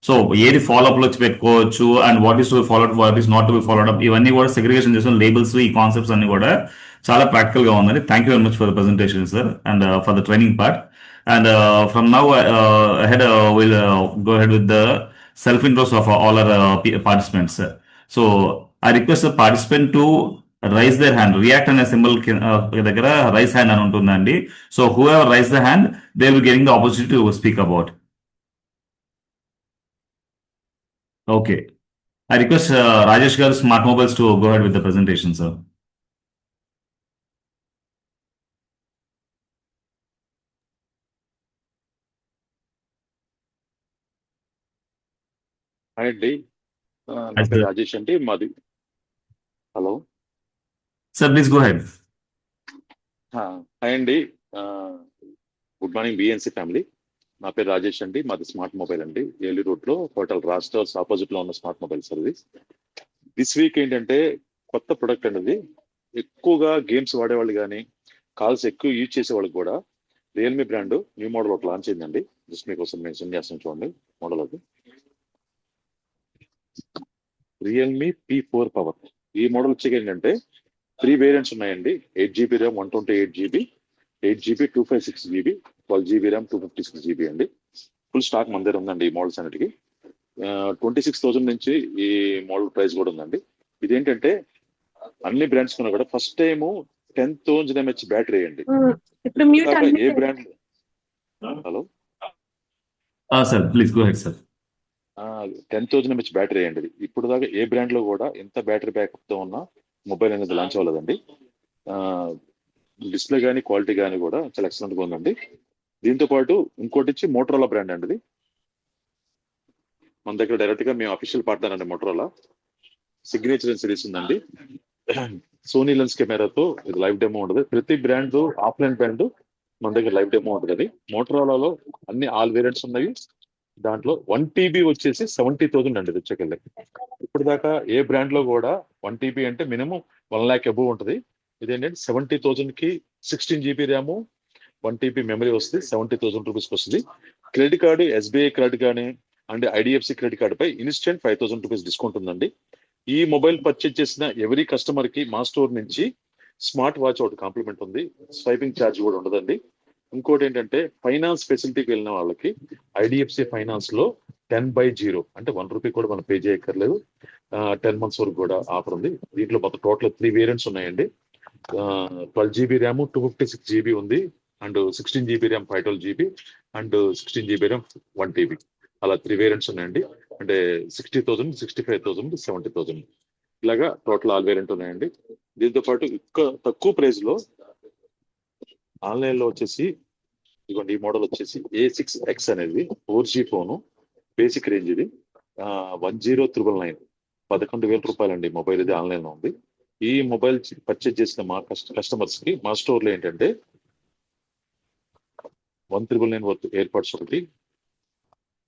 సో ఏది ఫాలోఅప్ లో వచ్చి పెట్టుకోవచ్చు, and what is to be followed, what is not to be followed up, ఇవన్నీ కూడా segregation చేసిన labels, ఈ కాన్సెప్ట్స్ అన్ని కూడా చాలా ప్రాక్టికల్ గా ఉందండి. Thank you very much for the presentation sir, and for the training part. And from now ahead we'll go ahead with the self intros of all our participants. So I request the participant to raise their hand. React అనే symbol దగ్గర rice hand అని ఉంటుందండి. So whoever raise the hand, they will be getting the opportunity to speak about. Okay. I request Rajesh Garu, Smart Mobiles, to go ahead with the presentation, sir. Hi అండి, నా పేరు రాజేష్ అండి, మాది. Hello Sir, please go ahead. Hi అండి, good morning BNC family. నా పేరు రాజేష్ అండి, మాది స్మార్ట్ మొబైల్ అండి, ఏలూరు రోడ్ లో హోటల్ రాజ్ టవర్స్ ఆపోజిట్ లో ఉన్న smart mobile service. This week ఏంటంటే కొత్త ప్రొడక్ట్ అనేది, ఎక్కువగా గేమ్స్ వాడేవాళ్ళు కానీ కాల్స్ ఎక్కువ యూజ్ చేసే వాళ్ళకి కూడా రియల్మీ బ్రాండ్ న్యూ మోడల్ ఒకటి లాంచ్ అయిందండి. జస్ట్ మీకోసం నేను సెండ్ చేస్తాను, చూడండి మోడల్ అది. Realme P4 power. ఈ మోడల్ వచ్చేది ఏంటంటే 3 వేరియంట్స్ ఉన్నాయండి. 8GB RAM, 128GB, 8GB, 256GB, 12GB RAM, 256GB అండి. ఫుల్ స్టాక్ మన దగ్గర ఉందండి ఈ మోడల్స్ అన్నిటికి. 26,000 నుంచి ఈ మోడల్ ప్రైస్ కూడా ఉందండి. ఇదేంటంటే అన్ని బ్రాండ్స్ కన్నా కూడా ఫస్ట్ టైం 10,000 mAh బ్యాటరీ అండి. ఏ brand? Hello sir please go ahead sir. 10,000 mAh battery అండి. ఇప్పుడు దాకా ఏ బ్రాండ్ లో కూడా ఎంత బ్యాటరీ బ్యాకప్ తో ఉన్న మొబైల్ అనేది లాంచ్ అవ్వలేదండి. డిస్ప్లే కానీ క్వాలిటీ కానీ కూడా చాలా ఎక్సలెంట్ గా ఉందండి. దీంతో పాటు ఇంకోటి వచ్చి మోటరోలా బ్రాండ్ అండి. ఇది మన దగ్గర డైరెక్ట్ గా మేము అఫీషియల్ పార్ట్నర్ అండి. మోటరోలా సిగ్నేచర్ సిరీస్ ఉందండి. సోనీ లెన్స్ కెమెరాతో ఇది లైవ్ డెమో ఉంటుంది. ప్రతి బ్రాండ్ ఆఫ్లైన్ బ్రాండ్ మన దగ్గర లైవ్ డెమో ఉంటుంది. మోటరోలాలో అన్ని ఆల్ వేరియంట్స్ ఉన్నాయి. దాంట్లో 1TB వచ్చేసి 70,000 అండి. వచ్చేకెళ్ళి ఇప్పుడు దాకా ఏ బ్రాండ్ లో కూడా 1TB అంటే మినిమం 1 lakh అబోవ్ ఉంటుంది. ఇదేంటంటే 70,000 కి 16GB ర్యామ్, 1TB మెమరీ వస్తుంది. 70,000 రూపీస్కి వస్తుంది. క్రెడిట్ కార్డు, SBI క్రెడిట్ కానీ అండ్ IDFC క్రెడిట్ కార్డు పై ఇన్స్టెంట్ 5,000 రూపీస్ డిస్కౌంట్ ఉందండి. ఈ మొబైల్ పర్చేజ్ చేసిన ఎవరీ కస్టమర్ కి మా స్టోర్ నుంచి స్మార్ట్ వాచ్ ఒకటి కాంప్లిమెంట్ ఉంది. స్వైపింగ్ ఛార్జ్ కూడా ఉండదండి. ఇంకోటి ఏంటంటే ఫైనాన్స్ ఫెసిలిటీకి వెళ్ళిన వాళ్ళకి IDFC ఫైనాన్స్ లో 10/0 అంటే 1 రూపీ కూడా మనం పే చేయక్కర్లేదు. 10 months వరకు కూడా ఆఫర్ ఉంది. దీంట్లో మొత్తం టోటల్ 3 వేరియంట్స్ ఉన్నాయండి. 12 GB ర్యామ్, 256 GB ఉంది, and 16 GB RAM 512 GB, and 16 GB RAM 1 TB. అలా 3 వేరియంట్స్ ఉన్నాయండి. అంటే 60,000, 65,000, 70,000 ఇలాగా టోటల్ ఆల్ వేరియంట్ ఉన్నాయండి. దీంతో పాటు ఇంకా తక్కువ ప్రైస్ లో ఆన్లైన్ లో వచ్చేసి ఇదిగోండి, ఈ మోడల్ వచ్చేసి A6X అనేది 4G ఫోను, బేసిక్ రేంజ్ ఇది 10,999, 11,000 రూపాయలండి మొబైల్. ఇది ఆన్లైన్ లో ఉంది. ఈ మొబైల్ పర్చేజ్ చేసిన మా కస్టమర్స్ కి మా స్టోర్ లో ఏంటంటే 1,999 వర్త్ ఎయిర్పాడ్స్ ఒకటి,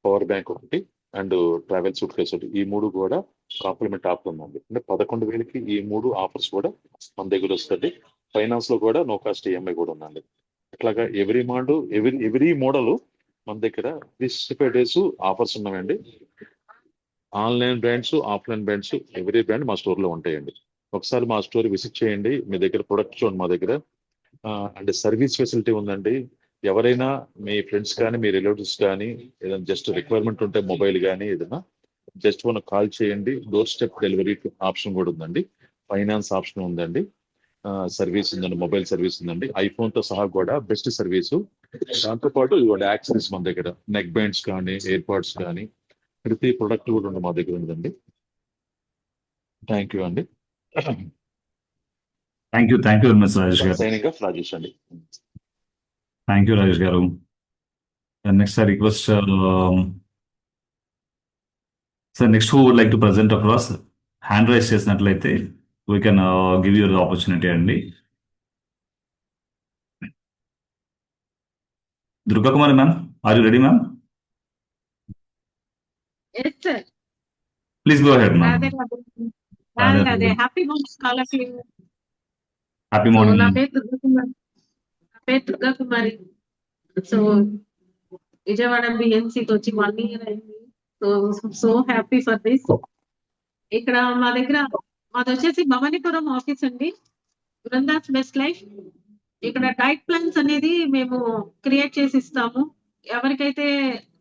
పవర్ బ్యాంక్ ఒకటి, అండ్ ట్రావెల్ సూట్ కేస్ ఒకటి, ఈ 3 కూడా కాంప్లిమెంట్ ఆఫర్ ఉందండి. అంటే 11,000కి ఈ 3 ఆఫర్స్ కూడా మన దగ్గర వస్తుంది. ఫైనాన్స్ లో కూడా నో కాస్ట్ EMI కూడా ఉందండి. అట్లాగా ఎవ్రీ మోడల్ మన దగ్గర 365 days ఆఫర్స్ ఉన్నాయండి. Online brands, offline brands, every brand మా స్టోర్ లో ఉంటాయండి. ఒకసారి మా స్టోర్ విజిట్ చేయండి. మీ దగ్గర ప్రొడక్ట్ చూడండి మా దగ్గర. అండ్ సర్వీస్ ఫెసిలిటీ ఉందండి. ఎవరైనా మీ ఫ్రెండ్స్ కానీ మీ రిలేటివ్స్ కానీ ఏదైనా జస్ట్ రిక్వైర్మెంట్ ఉంటే మొబైల్ కానీ ఏదైనా జస్ట్ మనం కాల్ చేయండి. డోర్ స్టెప్ డెలివరీ ఆప్షన్ కూడా ఉందండి. ఫైనాన్స్ ఆప్షన్ ఉందండి. సర్వీస్ ఉందండి, మొబైల్ సర్వీస్ ఉందండి. ఐఫోన్ తో సహా కూడా బెస్ట్ సర్వీసు. దాంతోపాటు ఇవాళ యాక్సెసరీస్ మన దగ్గర నెక్ బ్యాండ్స్ కానీ, ఎయిర్పాడ్స్ కానీ ప్రతి ప్రొడక్ట్ కూడా ఉంది మా దగ్గర ఉందండి. థ్యాంక్ యూ అండి. Thank you very much Rajesh గారు. సైనింగ్ ఆఫ్ రాజేష్ అండి. థ్యాంక్ యూ రాజేష్ గారు. Next I request sir next who would like to present across hand raise చేసినట్లయితే we can give you the opportunity అండి. Durga Kumari ma'am, are you ready ma'am? Yes, sir. Please go ahead ma'am. అదే happy morning all of you. Happy నా morning. పేరు Durga Kumari. So Vijayawada BNCకి వచ్చి 1 year అయింది. So happy for this. ఇక్కడ మా దగ్గర మాది వచ్చేసి భవానీపురం ఆఫీస్ అండి, బృందాస్ బెస్ట్ లైఫ్. ఇక్కడ డైట్ ప్లాన్స్ అనేది మేము క్రియేట్ చేసి ఇస్తాము. ఎవరికైతే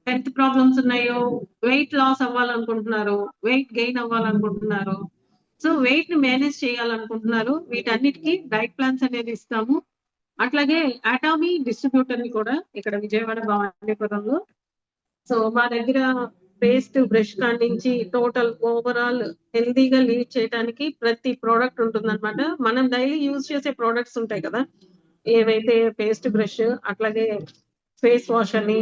హెల్త్ ప్రాబ్లమ్స్ ఉన్నాయో, వెయిట్ లాస్ అవ్వాలనుకుంటున్నారు, వెయిట్ గెయిన్ అవ్వాలనుకుంటున్నారు, సో వెయిట్ ని మేనేజ్ చేయాలనుకుంటున్నారు, వీటన్నిటికీ డైట్ ప్లాన్స్ అనేది ఇస్తాము. అట్లాగే అటామీ డిస్ట్రిబ్యూటర్ ని కూడా ఇక్కడ విజయవాడ భవానీపురంలో. సో మా దగ్గర పేస్ట్, బ్రష్ కాడి నుంచి టోటల్ ఓవరాల్ హెల్దీగా లీడ్ చేయడానికి ప్రతి ప్రోడక్ట్ ఉంటుందన్నమాట. మనం డైలీ యూజ్ చేసే ప్రోడక్ట్స్ ఉంటాయి కదా, ఏవైతే పేస్ట్, బ్రష్, అట్లాగే ఫేస్ వాష్ అని,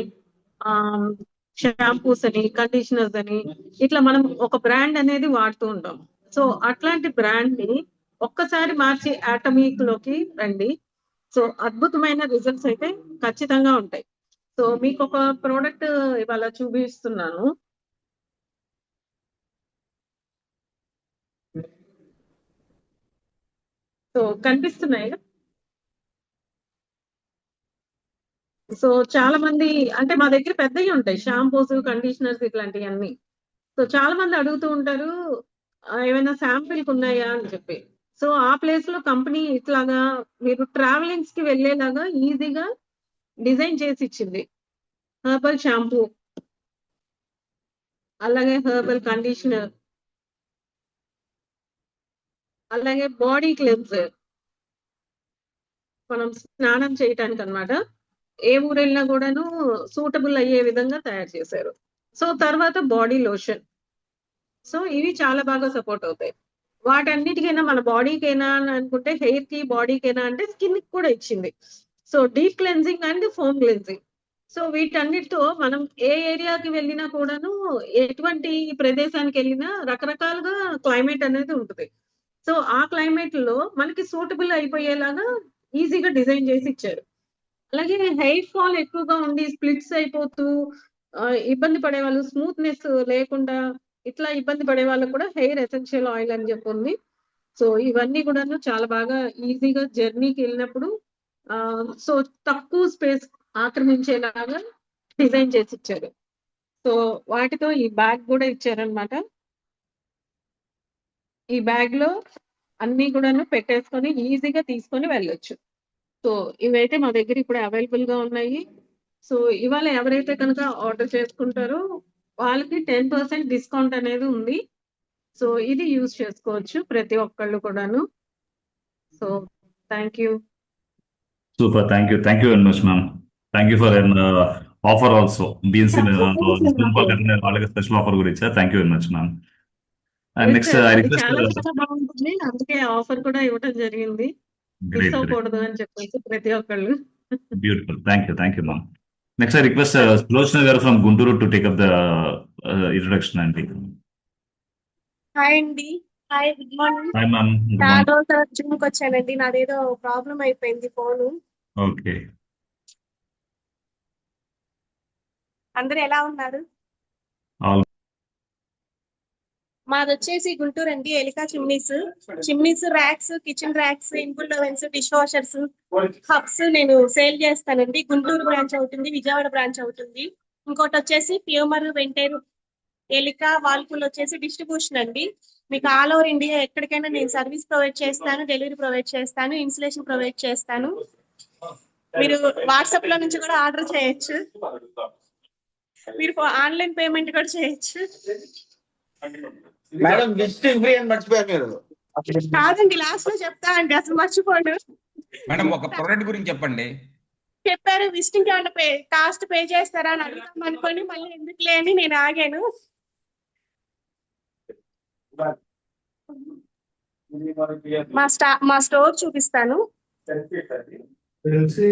షాంపూస్ అని, కండిషనర్స్ అని, ఇట్లా మనం ఒక బ్రాండ్ అనేది వాడుతూ ఉంటాం. సో అట్లాంటి బ్రాండ్ ని ఒక్కసారి మార్చి అటామిక్ లోకి రండి. సో అద్భుతమైన రిజల్ట్స్ అయితే ఖచ్చితంగా ఉంటాయి. సో మీకు ఒక ప్రోడక్ట్ ఇవాళ చూపిస్తున్నాను. సో కనిపిస్తున్నాయి. సో చాలా మంది అంటే మా దగ్గర పెద్దవి ఉంటాయి, షాంపూస్, కండిషనర్స్ ఇట్లాంటివన్నీ. సో చాలా మంది అడుగుతూ ఉంటారు ఏమైనా శాంపిల్ కి ఉన్నాయా అని చెప్పి. సో ఆ ప్లేస్ లో కంపెనీ ఇట్లాగా మీరు ట్రావెలింగ్స్ కి వెళ్ళేలాగా ఈజీగా డిజైన్ చేసి ఇచ్చింది. హెర్బల్ షాంపూ, అలాగే హెర్బల్ కండిషనర్, అలాగే బాడీ క్లెన్సర్, మనం స్నానం చేయటానికి అన్నమాట. ఏ ఊరు వెళ్ళినా కూడాను సూటబుల్ అయ్యే విధంగా తయారు చేశారు. సో తర్వాత బాడీ లోషన్. సో ఇవి చాలా బాగా సపోర్ట్ అవుతాయి. వాటన్నిటికైనా మన బాడీకైనా అని అనుకుంటే, హెయిర్ కి, బాడీకైనా అంటే స్కిన్ కి కూడా ఇచ్చింది. So deep cleansing and foam cleansing. So వీటన్నిటితో మనం ఏ ఏరియాకి వెళ్ళినా కూడాను, ఎటువంటి ప్రదేశానికి వెళ్ళినా రకరకాలుగా క్లైమేట్ అనేది ఉంటుంది. సో ఆ క్లైమేట్ లో మనకి సూటబుల్ అయిపోయేలాగా ఈజీగా డిజైన్ చేసి ఇచ్చారు. అలాగే హెయిర్ ఫాల్ ఎక్కువగా ఉండి స్ప్లిట్స్ అయిపోతూ ఇబ్బంది పడే వాళ్ళు, స్మూత్నెస్ లేకుండా ఇట్లా ఇబ్బంది పడే వాళ్ళకు కూడా హెయిర్ ఎసెన్షియల్ ఆయిల్ అని చెప్పి ఉంది. సో ఇవన్నీ కూడాను చాలా బాగా ఈజీగా జర్నీకి వెళ్ళినప్పుడు సో తక్కువ స్పేస్ ఆక్రమించేలాగా డిజైన్ చేసి ఇచ్చారు. సో వాటితో ఈ బ్యాగ్ కూడా ఇచ్చారనమాట. ఈ బ్యాగ్ లో అన్ని కూడాను పెట్టేసుకొని ఈజీగా తీసుకొని వెళ్ళొచ్చు. సో ఇవైతే మా దగ్గర ఇప్పుడు అవైలబుల్ గా ఉన్నాయి. సో ఇవాళ ఎవరైతే కనుక ఆర్డర్ చేసుకుంటారో వాళ్ళకి 10% డిస్కౌంట్ అనేది ఉంది. సో ఇది యూజ్ చేసుకోవచ్చు ప్రతి ఒక్కళ్ళు కూడాను. So thank you. Super. Thank you. Thank you very much, ma'am. Thank you for an offer also. BNC వాళ్ళకి స్పెషల్ ఆఫర్ కూడా ఇచ్చా. Thank you very much, ma'am. And next, I అది request. చాలా చాలా బాగుంటుంది. అందుకే ఆఫర్ కూడా ఇవ్వడం జరిగింది. Miss Great, great. అవ్వకూడదు అని చెప్పేసి ప్రతి ఒక్కళ్ళు. Beautiful. Thank you, ma'am. Next, I request Sulochana garu from Gunturu to take up the introduction and take. Hi అండి. Hi, good morning. Hi, ma'am. Good చాలా morning. రోజుల తర్వాత జిమ్కి వచ్చానండి. నాదేదో ప్రాబ్లం అయిపోయింది ఫోను. Okay. అందరూ ఎలా ఉన్నారు? All. మాది వచ్చేసి గుంటూరు అండి. Elica chimneys, racks, kitchen racks, input ovens, dishwashers, hobs నేను సేల్ చేస్తానండి. గుంటూరు బ్రాంచ్ అవుతుంది, విజయవాడ బ్రాంచ్ అవుతుంది. ఇంకోటి వచ్చేసి ప్యూమర్, వెంటేరు, ఎలికా, వాల్పూల్ వచ్చేసి డిస్ట్రిబ్యూషన్ అండి. మీకు ఆల్ ఓవర్ ఇండియా ఎక్కడికైనా నేను సర్వీస్ ప్రొవైడ్ చేస్తాను, డెలివరీ ప్రొవైడ్ చేస్తాను, ఇన్స్టలేషన్ ప్రొవైడ్ చేస్తాను. మీరు వాట్సాప్ లో నుంచి కూడా ఆర్డర్ చేయొచ్చు. మీరు ఆన్లైన్ పేమెంట్ కూడా చేయొచ్చు. మేడం విజిటింగ్ ఫ్రీ అని మర్చిపోయారు మీరు. కాదండి, లాస్ట్ లో చెప్తా అండి, అసలు మర్చిపోను. మేడం ఒక ప్రొడక్ట్ గురించి చెప్పండి. చెప్పారు విజిటింగ్ ఏమన్నా కాస్ట్ పే చేస్తారా అని అడుగుతాం అనుకోని మళ్ళీ ఎందుకులే అని నేను ఆగాను. మా స్టోర్ చూపిస్తాను. తెలిసి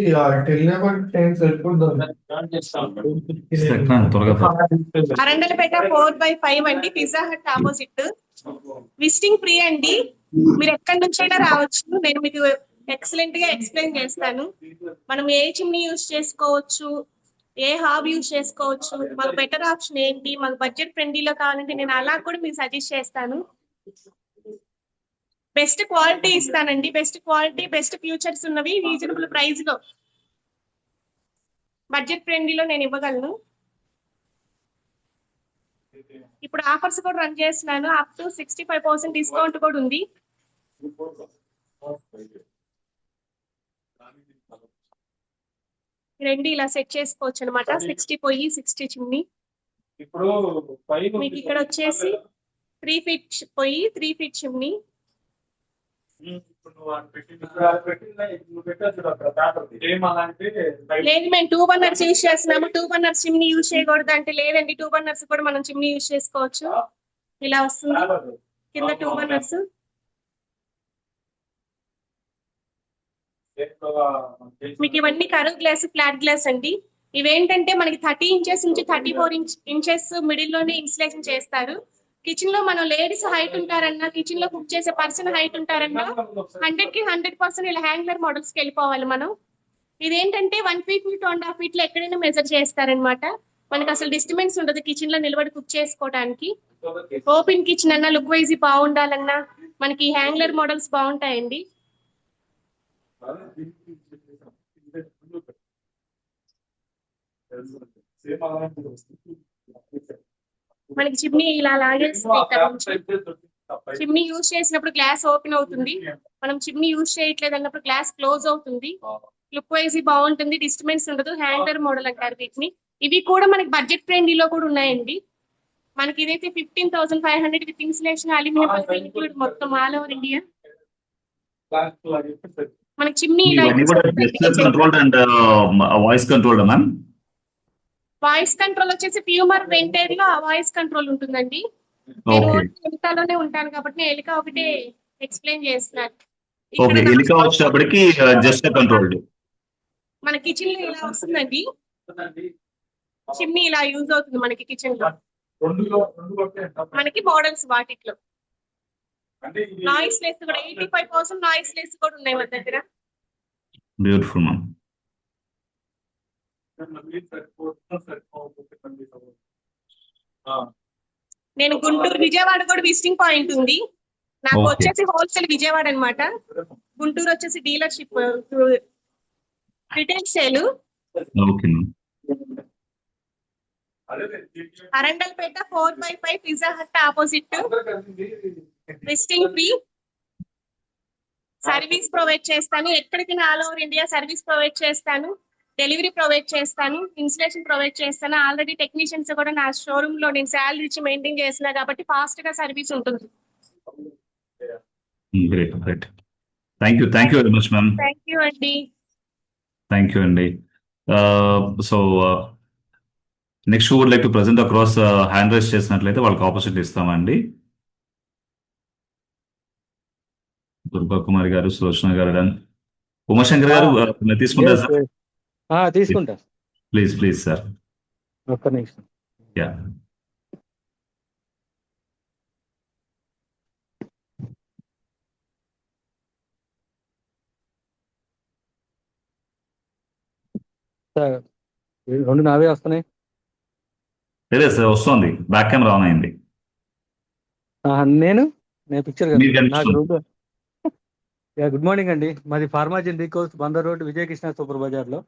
అరండలపేట 4/5 అండి, pizza hut opposite. Visiting free అండి. మీరు ఎక్కడి నుంచైనా రావచ్చు. నేను మీకు ఎక్సలెంట్ గా ఎక్స్ప్లెయిన్ చేస్తాను. మనం ఏ చిమ్ని యూజ్ చేసుకోవచ్చు, ఏ హాబ్ యూజ్ చేసుకోవచ్చు, మాకు బెటర్ ఆప్షన్ ఏంటి, మాకు బడ్జెట్ ఫ్రెండ్లీలో కావాలంటే నేను అలా కూడా మీకు సజెస్ట్ చేస్తాను. బెస్ట్ క్వాలిటీ ఇస్తానండి. బెస్ట్ క్వాలిటీ, బెస్ట్ ఫ్యూచర్స్ ఉన్నవి రీజనబుల్ ప్రైస్ లో, బడ్జెట్ ఫ్రెండ్లీలో నేను ఇవ్వగలను. ఇప్పుడు ఆఫర్స్ కూడా రన్ చేస్తున్నాను. అప్ టు 65% డిస్కౌంట్ కూడా ఉంది. రెండు ఇలా సెట్ చేసుకోవచ్చు అనమాట. 60 పొయ్యి, 60 చిమ్ని. మీకు ఇక్కడ వచ్చేసి 3 ఫీట్ పొయ్యి, 3 ఫీట్ చిమ్ని. లేదు, మేము 2 బర్నర్స్ యూజ్ చేస్తున్నాము. 2 బర్నర్స్ చిమ్ని యూజ్ చేయకూడదు అంటే లేదండి, 2 బర్నర్స్ కూడా మనం చిమ్ని యూజ్ చేసుకోవచ్చు. ఇలా వస్తుంది కింద 2 బర్నర్స్. మీకు ఇవన్నీ కర్వ్ గ్లాస్, ఫ్లాట్ గ్లాస్ అండి. ఇవేంటంటే మనకి 30 ఇంచెస్ నుంచి 34 ఇంచెస్ మిడిల్ లోనే ఇన్స్టలేషన్ చేస్తారు. కిచెన్ లో మనం లేడీస్ హైట్ ఉంటారన్నా, కిచెన్ లో కుక్ చేసే పర్సన్ హైట్ ఉంటారన్నా 100కి 100% ఇలా హ్యాంగ్లర్ మోడల్స్ కి వెళ్ళిపోవాలి మనం. ఇదేంటంటే 1 ఫీట్ 2.5 ఫీట్ లో ఎక్కడైనా మెజర్ చేస్తారనమాట. మనకి అసలు డిస్టర్బెన్స్ ఉండదు కిచెన్ లో నిలబడి కుక్ చేసుకోవడానికి. ఓపెన్ కిచెన్ అన్నా, లుక్ వైజ్ బాగుండాలన్నా మనకి హ్యాంగ్లర్ మోడల్స్ బాగుంటాయండి. మనకి చిమ్నీ ఇలా లాగేస్తుంది. చిమ్నీ యూజ్ చేసినప్పుడు గ్లాస్ ఓపెన్ అవుతుంది. మనం చిమ్నీ యూజ్ చేయట్లేదు అన్నప్పుడు గ్లాస్ క్లోజ్ అవుతుంది. లుక్ వైజ్ బాగుంటుంది, డిస్టర్బెన్స్ ఉండదు. హ్యాంగర్ మోడల్ అంటారు వీటిని. ఇవి కూడా మనకి బడ్జెట్ ఫ్రెండ్లీలో కూడా ఉన్నాయండి. మనకి ఇదైతే 15,500 విత్ ఇన్సులేషన్, అల్యూమినియం ఇంక్లూడ్, మొత్తం ఆల్ ఓవర్ ఇండియా. మనకి చిమ్నీ ఇలా controlled and voice controlled ma'am. Voice control వచ్చేసి ప్యూమర్, వెంటేర్ లో వాయిస్ కంట్రోల్ ఉంటుందండి. నేను ఎలికాలోనే ఉంటాను కాబట్టి నేను ఎలికా ఒకటే ఎక్స్ప్లెయిన్ చేస్తున్నాను. ఎలికా వచ్చేటప్పటికి జస్ట్ కంట్రోల్డ్. మన కిచెన్ లో ఇలా వస్తుందండి. చిమ్నీ ఇలా యూజ్ అవుతుంది మనకి కిచెన్ లో. మనకి మోడల్స్ వాటిలో నాయిస్ లెస్ కూడా 85% నాయిస్ లెస్ కూడా ఉన్నాయి మన దగ్గర. Beautiful ma'am. నేను గుంటూరు, విజయవాడ కూడా విజిటింగ్ పాయింట్ ఉంది నాకు. వచ్చేసి హోల్సేల్ విజయవాడ అన్నమాట. గుంటూరు వచ్చేసి dealership, retail sale. Arundelpet 4/5 pizza hut opposite. Visiting free. Service provide చేస్తాను. ఎక్కడికి all over India service provide చేస్తాను, డెలివరీ ప్రొవైడ్ చేస్తాను, ఇన్స్టలేషన్ ప్రొవైడ్ చేస్తాను. ఆల్రెడీ టెక్నీషియన్స్ కూడా నా షోరూమ్ లో నేను శాలరీ ఇచ్చి మెయింటైన్ చేస్తున్నా కాబట్టి ఫాస్ట్ గా సర్వీస్ ఉంటుంది. Thank you very much ma'am. Thank you అండి. థ్యాంక్ యూ అండి. So next would like to present across hand raise చేసినట్లయితే వాళ్ళకి ఆపర్చునిటీ ఇస్తామండి. దుర్గా కుమారి గారు, సులోచన గారు, డన్. ఉమాశంకర్ గారు తీసుకుంటారు సార్? తీసుకుంటా. Please sir. ఒక్క నిమిషం. యా. సార్ రెండు నావే వస్తున్నాయి. లేదు సార్, వస్తుంది. బ్యాక్ కెమెరా ఆన్ అయింది. నేను పిక్చర్ మీరు నాకు కనిపిస్తుంది. గుడ్ మార్నింగ్ అండి. మాది Pharma Genericos Bandar road Vijayakrishna super Bazar లో.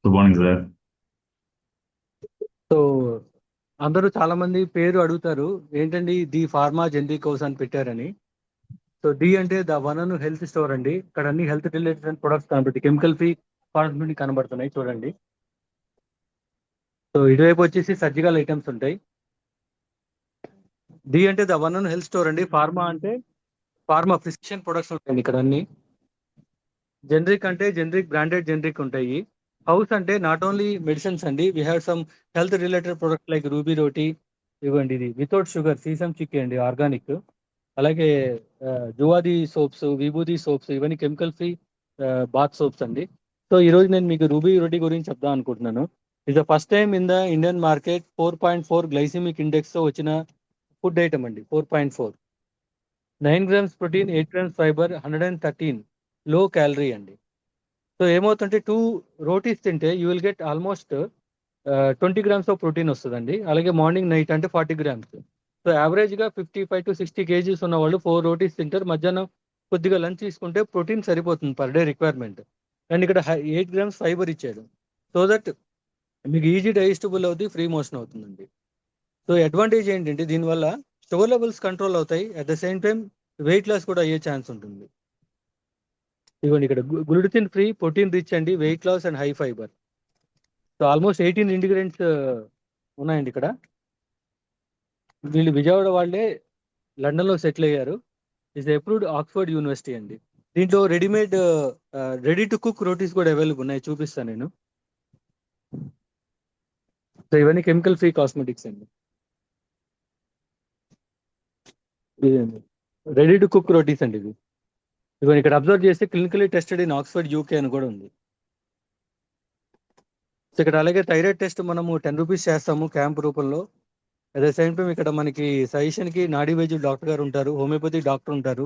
Good morning sir. సో అందరూ చాలా మంది పేరు అడుగుతారు, ఏంటండి ది ఫార్మా జెనరికోస్ అని పెట్టారని. సో డి అంటే the one and health store అండి. ఇక్కడ అన్ని హెల్త్ రిలేటెడ్ ప్రొడక్ట్స్ కనబడుతుంది, కెమికల్ ఫ్రీ ప్రొడక్ట్స్ కనబడుతున్నాయి చూడండి. సో ఇటువైపు వచ్చేసి సర్జికల్ ఐటమ్స్ ఉంటాయి. డి అంటే the one and health store అండి. ఫార్మా అంటే ఫార్మా ప్రిస్క్రిప్షన్ ప్రొడక్ట్స్ ఉంటాయండి ఇక్కడ అన్ని. జెనరిక్ అంటే జెనరిక్ బ్రాండెడ్ జెనరిక్ ఉంటాయి. హౌస్ అంటే నాట్ ఓన్లీ మెడిసిన్స్ అండి, we have some health related products like ruby roti, ఇవ్వండి ఇది వితౌట్ షుగర్ సీసమ్ చిక్కీ అండి, ఆర్గానిక్. అలాగే జువాది సోప్స్, విభూది సోప్స్, ఇవన్నీ కెమికల్ ఫ్రీ బాత్ సోప్స్ అండి. సో ఈరోజు నేను మీకు రూబీ రోటీ గురించి చెప్దాం అనుకుంటున్నాను. Is the first time in the Indian market 4.4 glycemic index తో వచ్చిన ఫుడ్ ఐటమ్ అండి. 4.4, 9 grams protein, 8 grams fibre, 113 low calorie అండి. సో ఏమవుతుంటే 2 రోటీస్ తింటే you will get almost 20 grams of protein వస్తుందండి. అలాగే మార్నింగ్ నైట్ అంటే 40 grams. సో యావరేజ్గా 55 to 60 kgs ఉన్న వాళ్ళు 4 రోటీస్ తింటారు. మధ్యాహ్నం కొద్దిగా లంచ్ తీసుకుంటే ప్రోటీన్ సరిపోతుంది పర్ డే రిక్వైర్మెంట్. అండ్ ఇక్కడ 8 grams ఫైబర్ ఇచ్చాడు, సో దట్ మీకు ఈజీ డైజెస్టబుల్ అవుతుంది, ఫ్రీ మోషన్ అవుతుందండి. సో అడ్వాంటేజ్ ఏంటంటే దీనివల్ల షుగర్ లెవెల్స్ కంట్రోల్ అవుతాయి, at the same time weight loss కూడా అయ్యే ఛాన్స్ ఉంటుంది. ఇవ్వండి ఇక్కడ గ్లూటెన్ ఫ్రీ, ప్రోటీన్ రిచ్ అండి, weight loss and high fibre. So almost 18 ingredients ఉన్నాయండి ఇక్కడ. వీళ్ళు విజయవాడ వాళ్ళే, లండన్లో సెటిల్ అయ్యారు. ఇస్ అప్రూవ్డ్ ఆక్స్ఫర్డ్ యూనివర్సిటీ అండి. దీంట్లో readymade ready to cook rotis కూడా అవైలబుల్ ఉన్నాయి, చూపిస్తాను నేను. సో ఇవన్నీ కెమికల్ ఫ్రీ కాస్మెటిక్స్ అండి. రెడీ టు కుక్ రోటీస్ అండి ఇవి. ఇవన్నీ ఇక్కడ అబ్జర్వ్ చేస్తే clinically tested in Oxford UK అని కూడా ఉంది. సో ఇక్కడ అలాగే థైరాయిడ్ టెస్ట్ మనము 10 రూపీస్ చేస్తాము క్యాంప్ రూపంలో. అట్ ద సేమ్ టైం ఇక్కడ మనకి సజెషన్కి నాడీ వైద్యులు డాక్టర్ గారు ఉంటారు, హోమియోపతి డాక్టర్ ఉంటారు,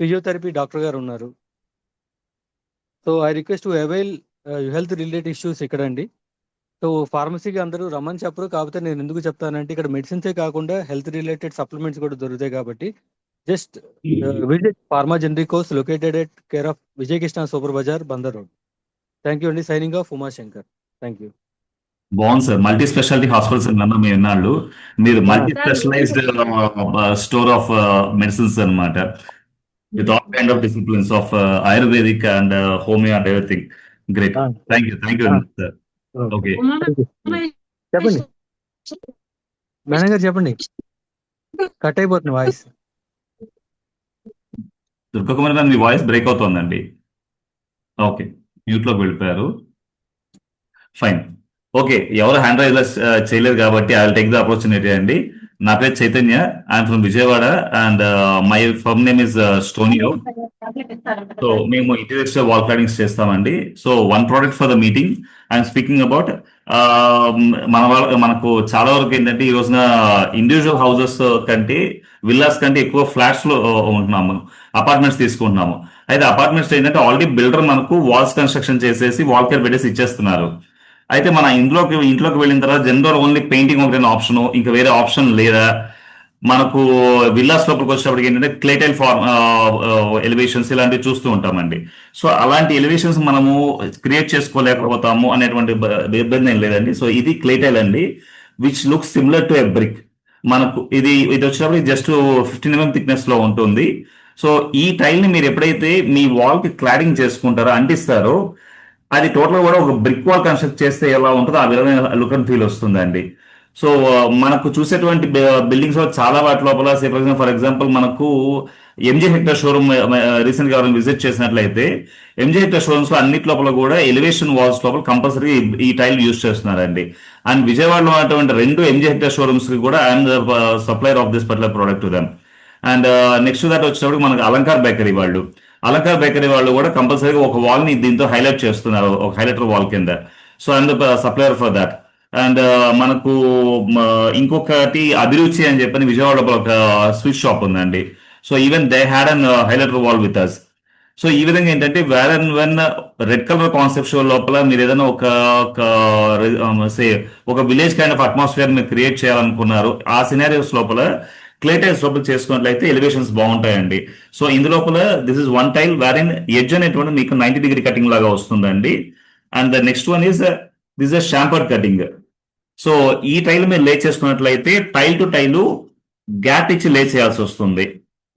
ఫిజియోథెరపీ డాక్టర్ గారు ఉన్నారు. So I request to avail health related issues ఇక్కడ అండి. సో ఫార్మసీకి అందరూ రమ్మని చెప్పరు, కాకపోతే నేను ఎందుకు చెప్తానంటే ఇక్కడ మెడిసిన్సే కాకుండా హెల్త్ రిలేటెడ్ సప్లిమెంట్స్ కూడా దొరుకుతాయి కాబట్టి just visit Pharma Genericos located at care of Vijayakrishna super bazaar, Bandar road. Thank you అండి. Signing off Umashankar. Thank you. బాగుంది సార్. మల్టీ స్పెషాలిటీ హాస్పిటల్స్ అన్న మీ ఎన్నాళ్ళు, మీరు multi specialized store of medicines అనమాట, with all kind of disciplines of Ayurvedic and homeo and everything. Great. Thank you sir. Okay, చెప్పండి madam గారు, చెప్పండి. కట్ అయిపోతుంది వాయిస్. దుర్గా కుమార్ గారు, మీ వాయిస్ బ్రేక్ అవుతోందండి. ఓకే, మ్యూట్ లోకి వెళ్ళిపోయారు. ఫైన్. ఓకే, ఎవరు హ్యాండ్ రైజ్ చేయలేదు కాబట్టి I will take the opportunity అండి. నా పేరు Chaitanya, I'm from Vijayawada and my firm name is Stonio. So మేము ఇంటీరియర్ వాల్ క్లాడింగ్స్ చేస్తామండి. So one product for the meeting I'm speaking about. మనకు చాలా వరకు ఏంటంటే ఈ రోజున ఇండివిజువల్ హౌసెస్ కంటే విల్లాస్ కంటే ఎక్కువ ఫ్లాట్స్ లో ఉంటున్నాము, అపార్ట్మెంట్స్ తీసుకుంటున్నాము. అయితే అపార్ట్మెంట్స్ ఏంటంటే ఆల్రెడీ బిల్డర్ మనకు వాల్స్ కన్స్ట్రక్షన్ చేసేసి వాల్ కేర్ పెట్టేసి ఇచ్చేస్తున్నారు. అయితే మన ఇంట్లోకి వెళ్ళిన తర్వాత జనరల్ ఓన్లీ పెయింటింగ్ ఒకటే ఆప్షన్, ఇంకా వేరే ఆప్షన్ లేదా. మనకు విల్లాస్ లోపలికి వచ్చేటప్పటికి ఏంటంటే క్లేటైల్ ఎలివేషన్స్ ఇలాంటివి చూస్తూ ఉంటామండి. సో అలాంటి ఎలివేషన్స్ మనము క్రియేట్ చేసుకోలేకపోతాము అనేటువంటి ఇబ్బంది ఏం లేదండి. సో ఇది క్లేటైల్ అండి, which looks similar to a brick. మనకు ఇది వచ్చేటప్పుడు జస్ట్ 15 mm థిక్నెస్ లో ఉంటుంది. సో ఈ టైల్ ని మీరు ఎప్పుడైతే మీ వాల్ కి క్లాడింగ్ చేసుకుంటారో, అంటిస్తారో, అది టోటల్ కూడా ఒక బ్రిక్ వాల్ కన్స్ట్రక్ట్ చేస్తే ఎలా ఉంటుందో ఆ విధమైన లుక్ అండ్ ఫీల్ వస్తుందండి. సో మనకు చూసేటువంటి బిల్డింగ్స్ లో చాలా వాటి లోపల ఫర్ ఎగ్జాంపుల్ మనకు ఎంజే హెక్టర్ షోరూమ్ రీసెంట్ గా ఎవరైనా విజిట్ చేసినట్లయితే ఎంజే హెక్టర్ షోరూమ్స్ లో అన్నిటి లోపల కూడా ఎలివేషన్ వాల్స్ లోపల కంపల్సరీ ఈ టైల్ యూజ్ చేస్తున్నారండి. అండ్ విజయవాడలో ఉన్నటువంటి 2 ఎంజే హెక్టర్ షోరూమ్స్ కి కూడా I'm the supplier of this particular product to them. And next that వచ్చినప్పుడు మనకు అలంకార్ బేకరీ వాళ్ళు కూడా కంపల్సరీగా ఒక వాల్ ని దీంతో హైలైట్ చేస్తున్నారు, ఒక హైలైటర్ వాల్ కింద. So I'm the supplier for that. And మనకు ఇంకొకటి అభిరుచి అని చెప్పని విజయవాడ లోపల ఒక స్వీట్ షాప్ ఉందండి. So even they had an highlighter wall with us. So ఈ విధంగా ఏంటంటే where and when red colour concept show లోపల మీరు ఏదైనా ఒక విలేజ్ కైండ్ ఆఫ్ అట్మాస్ఫియర్ మీరు క్రియేట్ చేయాలనుకున్నారు, ఆ సినారియోస్ లోపల క్లే టైల్స్ లోపల చేసుకున్నట్లయితే ఎలివేషన్స్ బాగుంటాయండి. సో ఇందులోపల this is one tile where in edge అనేటువంటి మీకు 90 డిగ్రీ కటింగ్ లాగా వస్తుందండి. And the next one is this is chamfered cutting. So ఈ టైల్ మీరు లే చేసుకున్నట్లయితే టైల్ టు టైలు గ్యాప్ ఇచ్చి లే చేయాల్సి వస్తుంది.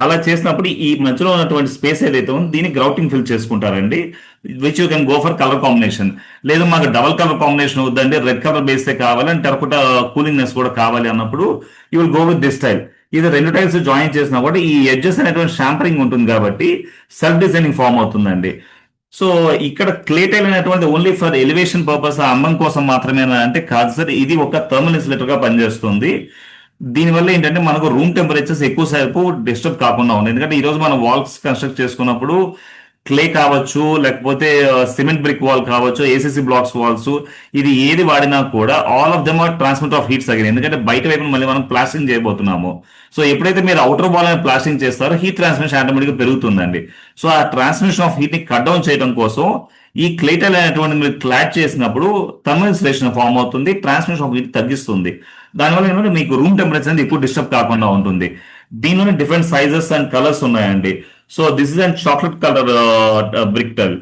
అలా చేసినప్పుడు ఈ మధ్యలో ఉన్నటువంటి స్పేస్ ఏదైతే ఉందో దీన్ని గ్రౌటింగ్ ఫిల్ చేసుకుంటారండి, which you can go for colour combination. లేదు మాకు డబల్ కలర్ కాంబినేషన్ వద్దండి, రెడ్ కలర్ బేసే కావాలి అండ్ టెరకోటా కూలింగ్నెస్ కూడా కావాలి అన్నప్పుడు you will go with this tile. ఇది 2 టైల్స్ జాయిన్ చేసినా కూడా ఈ ఎడ్జెస్ అనేటువంటి షాంపరింగ్ ఉంటుంది కాబట్టి సెల్ఫ్ డిజైనింగ్ ఫామ్ అవుతుందండి. సో ఇక్కడ క్లే టైల్ అనేటువంటి ఓన్లీ ఫర్ ఎలివేషన్ పర్పస్, అందం కోసం మాత్రమేనా అంటే కాదు సార్, ఇది ఒక థర్మల్ ఇన్సులేటర్ గా పనిచేస్తుంది. దీనివల్ల ఏంటంటే మనకు రూమ్ టెంపరేచర్స్ ఎక్కువసేపు డిస్టర్బ్ కాకుండా ఉంది. ఎందుకంటే ఈ రోజు మనం వాల్స్ కన్స్ట్రక్ట్ చేసుకున్నప్పుడు క్లే కావచ్చు, లేకపోతే సిమెంట్ బ్రిక్ వాల్ కావచ్చు, ఏసీసీ బ్లాక్స్ వాల్స్, ఇది ఏది వాడినా కూడా all of them are transmit of heats again. ఎందుకంటే బయట వైపు మళ్ళీ మనం ప్లాస్టింగ్ చేయబోతున్నాము. సో ఎప్పుడైతే మీరు అవుటర్ వాల్ అనేది ప్లాస్టింగ్ చేస్తారో హీట్ ట్రాన్స్మిషన్ ఆటోమేటిక్ గా పెరుగుతుందండి. సో ఆ ట్రాన్స్మిషన్ ఆఫ్ హీట్ ని కట్ డౌన్ చేయడం కోసం ఈ క్లే టైల్ అనేటువంటి మీరు క్లాడ్ చేసినప్పుడు థర్మల్ ఇన్సులేషన్ ఫామ్ అవుతుంది, ట్రాన్స్మిషన్ ఆఫ్ హీట్ తగ్గిస్తుంది. దానివల్ల ఏంటంటే మీకు రూమ్ టెంపరేచర్ అనేది ఎక్కువ డిస్టర్బ్ కాకుండా ఉంటుంది. దీనిలోనే డిఫరెంట్ సైజెస్ అండ్ కలర్స్ ఉన్నాయండి. So this is and chocolate colour brick tile.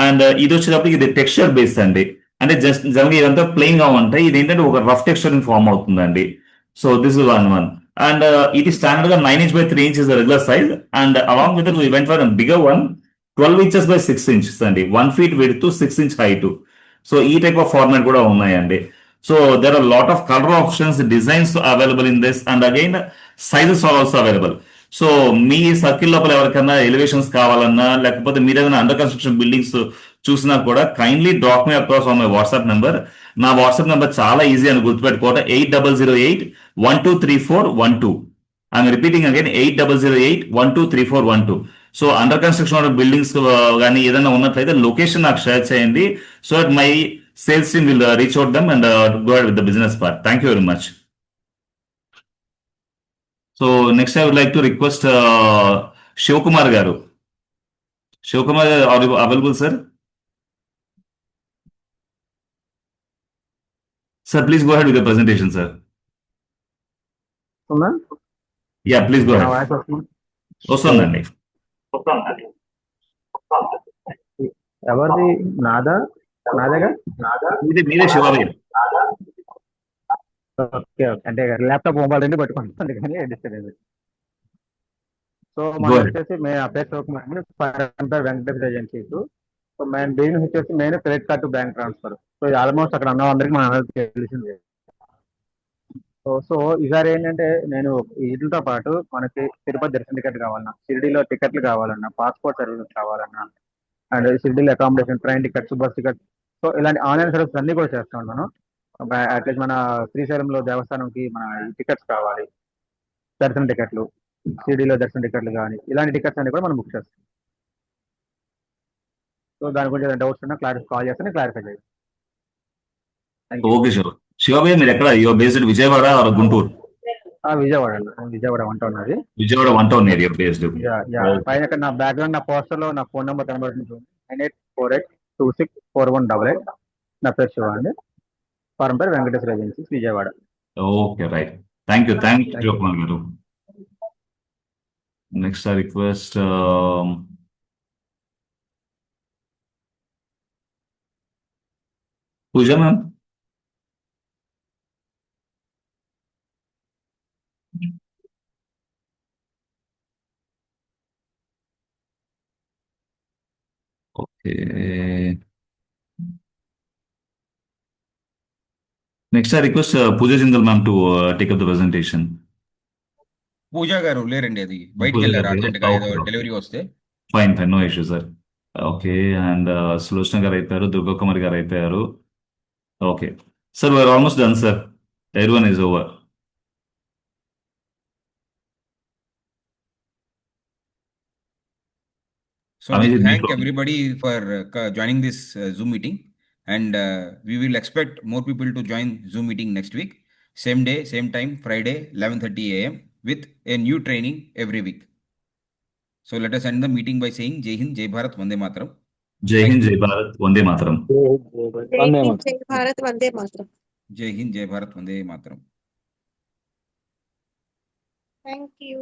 And ఇది వచ్చేటప్పుడు ఇది టెక్స్చర్ బేస్డ్ అండి. అంటే జస్ట్ జనరల్గా ఇదంతా ప్లెయిన్ గా ఉంటాయి, ఇది ఏంటంటే ఒక రఫ్ టెక్స్చర్ ఫామ్ అవుతుందండి. So this is one. And ఇది స్టాండర్డ్ గా 9 inch by 3 inch regular size. And along with we went for bigger one 12 inches by 6 inches అండి, 1 feet width 6 inch height. So ఈ టైప్ ఆఫ్ ఫార్మాట్ కూడా ఉన్నాయండి. So there are lot of colour options, designs available in this, and again sizes are also available. So మీ circle లోపల ఎవరికైనా elevations కావాలన్నా, లేకపోతే మీరు ఏదైనా అండర్ కన్స్ట్రక్షన్ బిల్డింగ్స్ చూసినా కూడా kindly drop me across on my WhatsApp number. నా వాట్సాప్ నెంబర్ చాలా ఈజీ అని గుర్తుపెట్టుకోవడం, 8008-123412. I'm repeating again, 8008-123412. So under construction buildings కానీ ఏదైనా ఉన్నట్లయితే లొకేషన్ నాకు షేర్ చేయండి. So that my sales team will reach out them and go ahead with the business part. Thank you very much. So next I would like to request Shivakumar గారు. Shivakumar are available sir? Sir please go ahead with the presentation sir. Yeah please go ahead. వస్తుందండి. ఎవరిది? నాదేగా. మీరే శివాలయం. Okay okay, అంటే laptop mobile రెండు పట్టుకుంటాను అందుకని disturb అయింది. సో మనం వచ్చేసి మేము అప్డేట్ వెంకటేశ్వర ఏజెన్సీస్. సో మేము బిజినెస్ వచ్చేసి main credit card to bank transfer. So ఇది ఆల్మోస్ట్ అక్కడ ఉన్న అందరికి మన అందరికి తెలిసింది. సో ఈసారి ఏంటంటే నేను వీటితో పాటు మనకి తిరుపతి దర్శన టికెట్ కావాలన్నా, షిరిడీలో టికెట్లు కావాలన్నా, పాస్పోర్ట్ సర్వీసెస్ కావాలన్నా, అండ్ షిరిడీలో accommodation, train tickets, bus ticket, so ఇలాంటి ఆన్లైన్ సర్వీసెస్ అన్ని కూడా చేస్తూ ఉంటాను. అట్లీస్ట్ మన శ్రీశైలంలో దేవస్థానంకి మన టికెట్స్ కావాలి, దర్శన టికెట్లు, షిరిడీలో దర్శన టికెట్లు కానీ ఇలాంటి టికెట్స్ అన్ని కూడా మనం బుక్ చేస్తాం. సో దాని గురించి ఏదైనా డౌట్స్ ఉన్నా కాల్ చేస్తే క్లారిఫై చేయండి. Okay sir. శివభయ్య మీరు ఎక్కడ? Your based Vijayawada or Guntur? Vijayawada 1 town అది. Vijayawada 1 town area based. పైన నా బ్యాక్గ్రౌండ్, నా పోస్టర్ లో నా ఫోన్ నెంబర్ కనబడుతుంది, 9848264188. నా పేరు శివ అండి, ఫారం పేరు Venkateswara agencies, Vijayawada. Okay right. Thank you Shivakumar గారు. Next I request Pooja ma'am. Okay. Next, I request Pooja Jindal ma'am to take up the presentation. పూజా గారు లేరండి, అది బయటికి పూజ వెళ్ళారు గారు అర్జెంట్ గా ఏదో ఓకే ఓకే డెలివరీ వస్తే. Fine fine no issue sir. Okay and Sulochana garu అయిపోయారు, దుర్గా కుమారి గారు అయిపోయారు. Okay sir, we are almost done sir. Everyone is over. So we Amazing. thank everybody for joining this Zoom meeting, and we will expect more people to join Zoom meeting next week. Same day, same time, Friday, 11:30 a.m. with a new training every week. So let us end the meeting by saying Jai Hind, Jai Bharat, Vande Mataram. జై Thank Hind, you. జై భారత్, వందే మాతరం. జై హింద్, జై Bharat, Vande Mataram. Jai Hind, Jai Bharat, Vande Mataram. Thank you.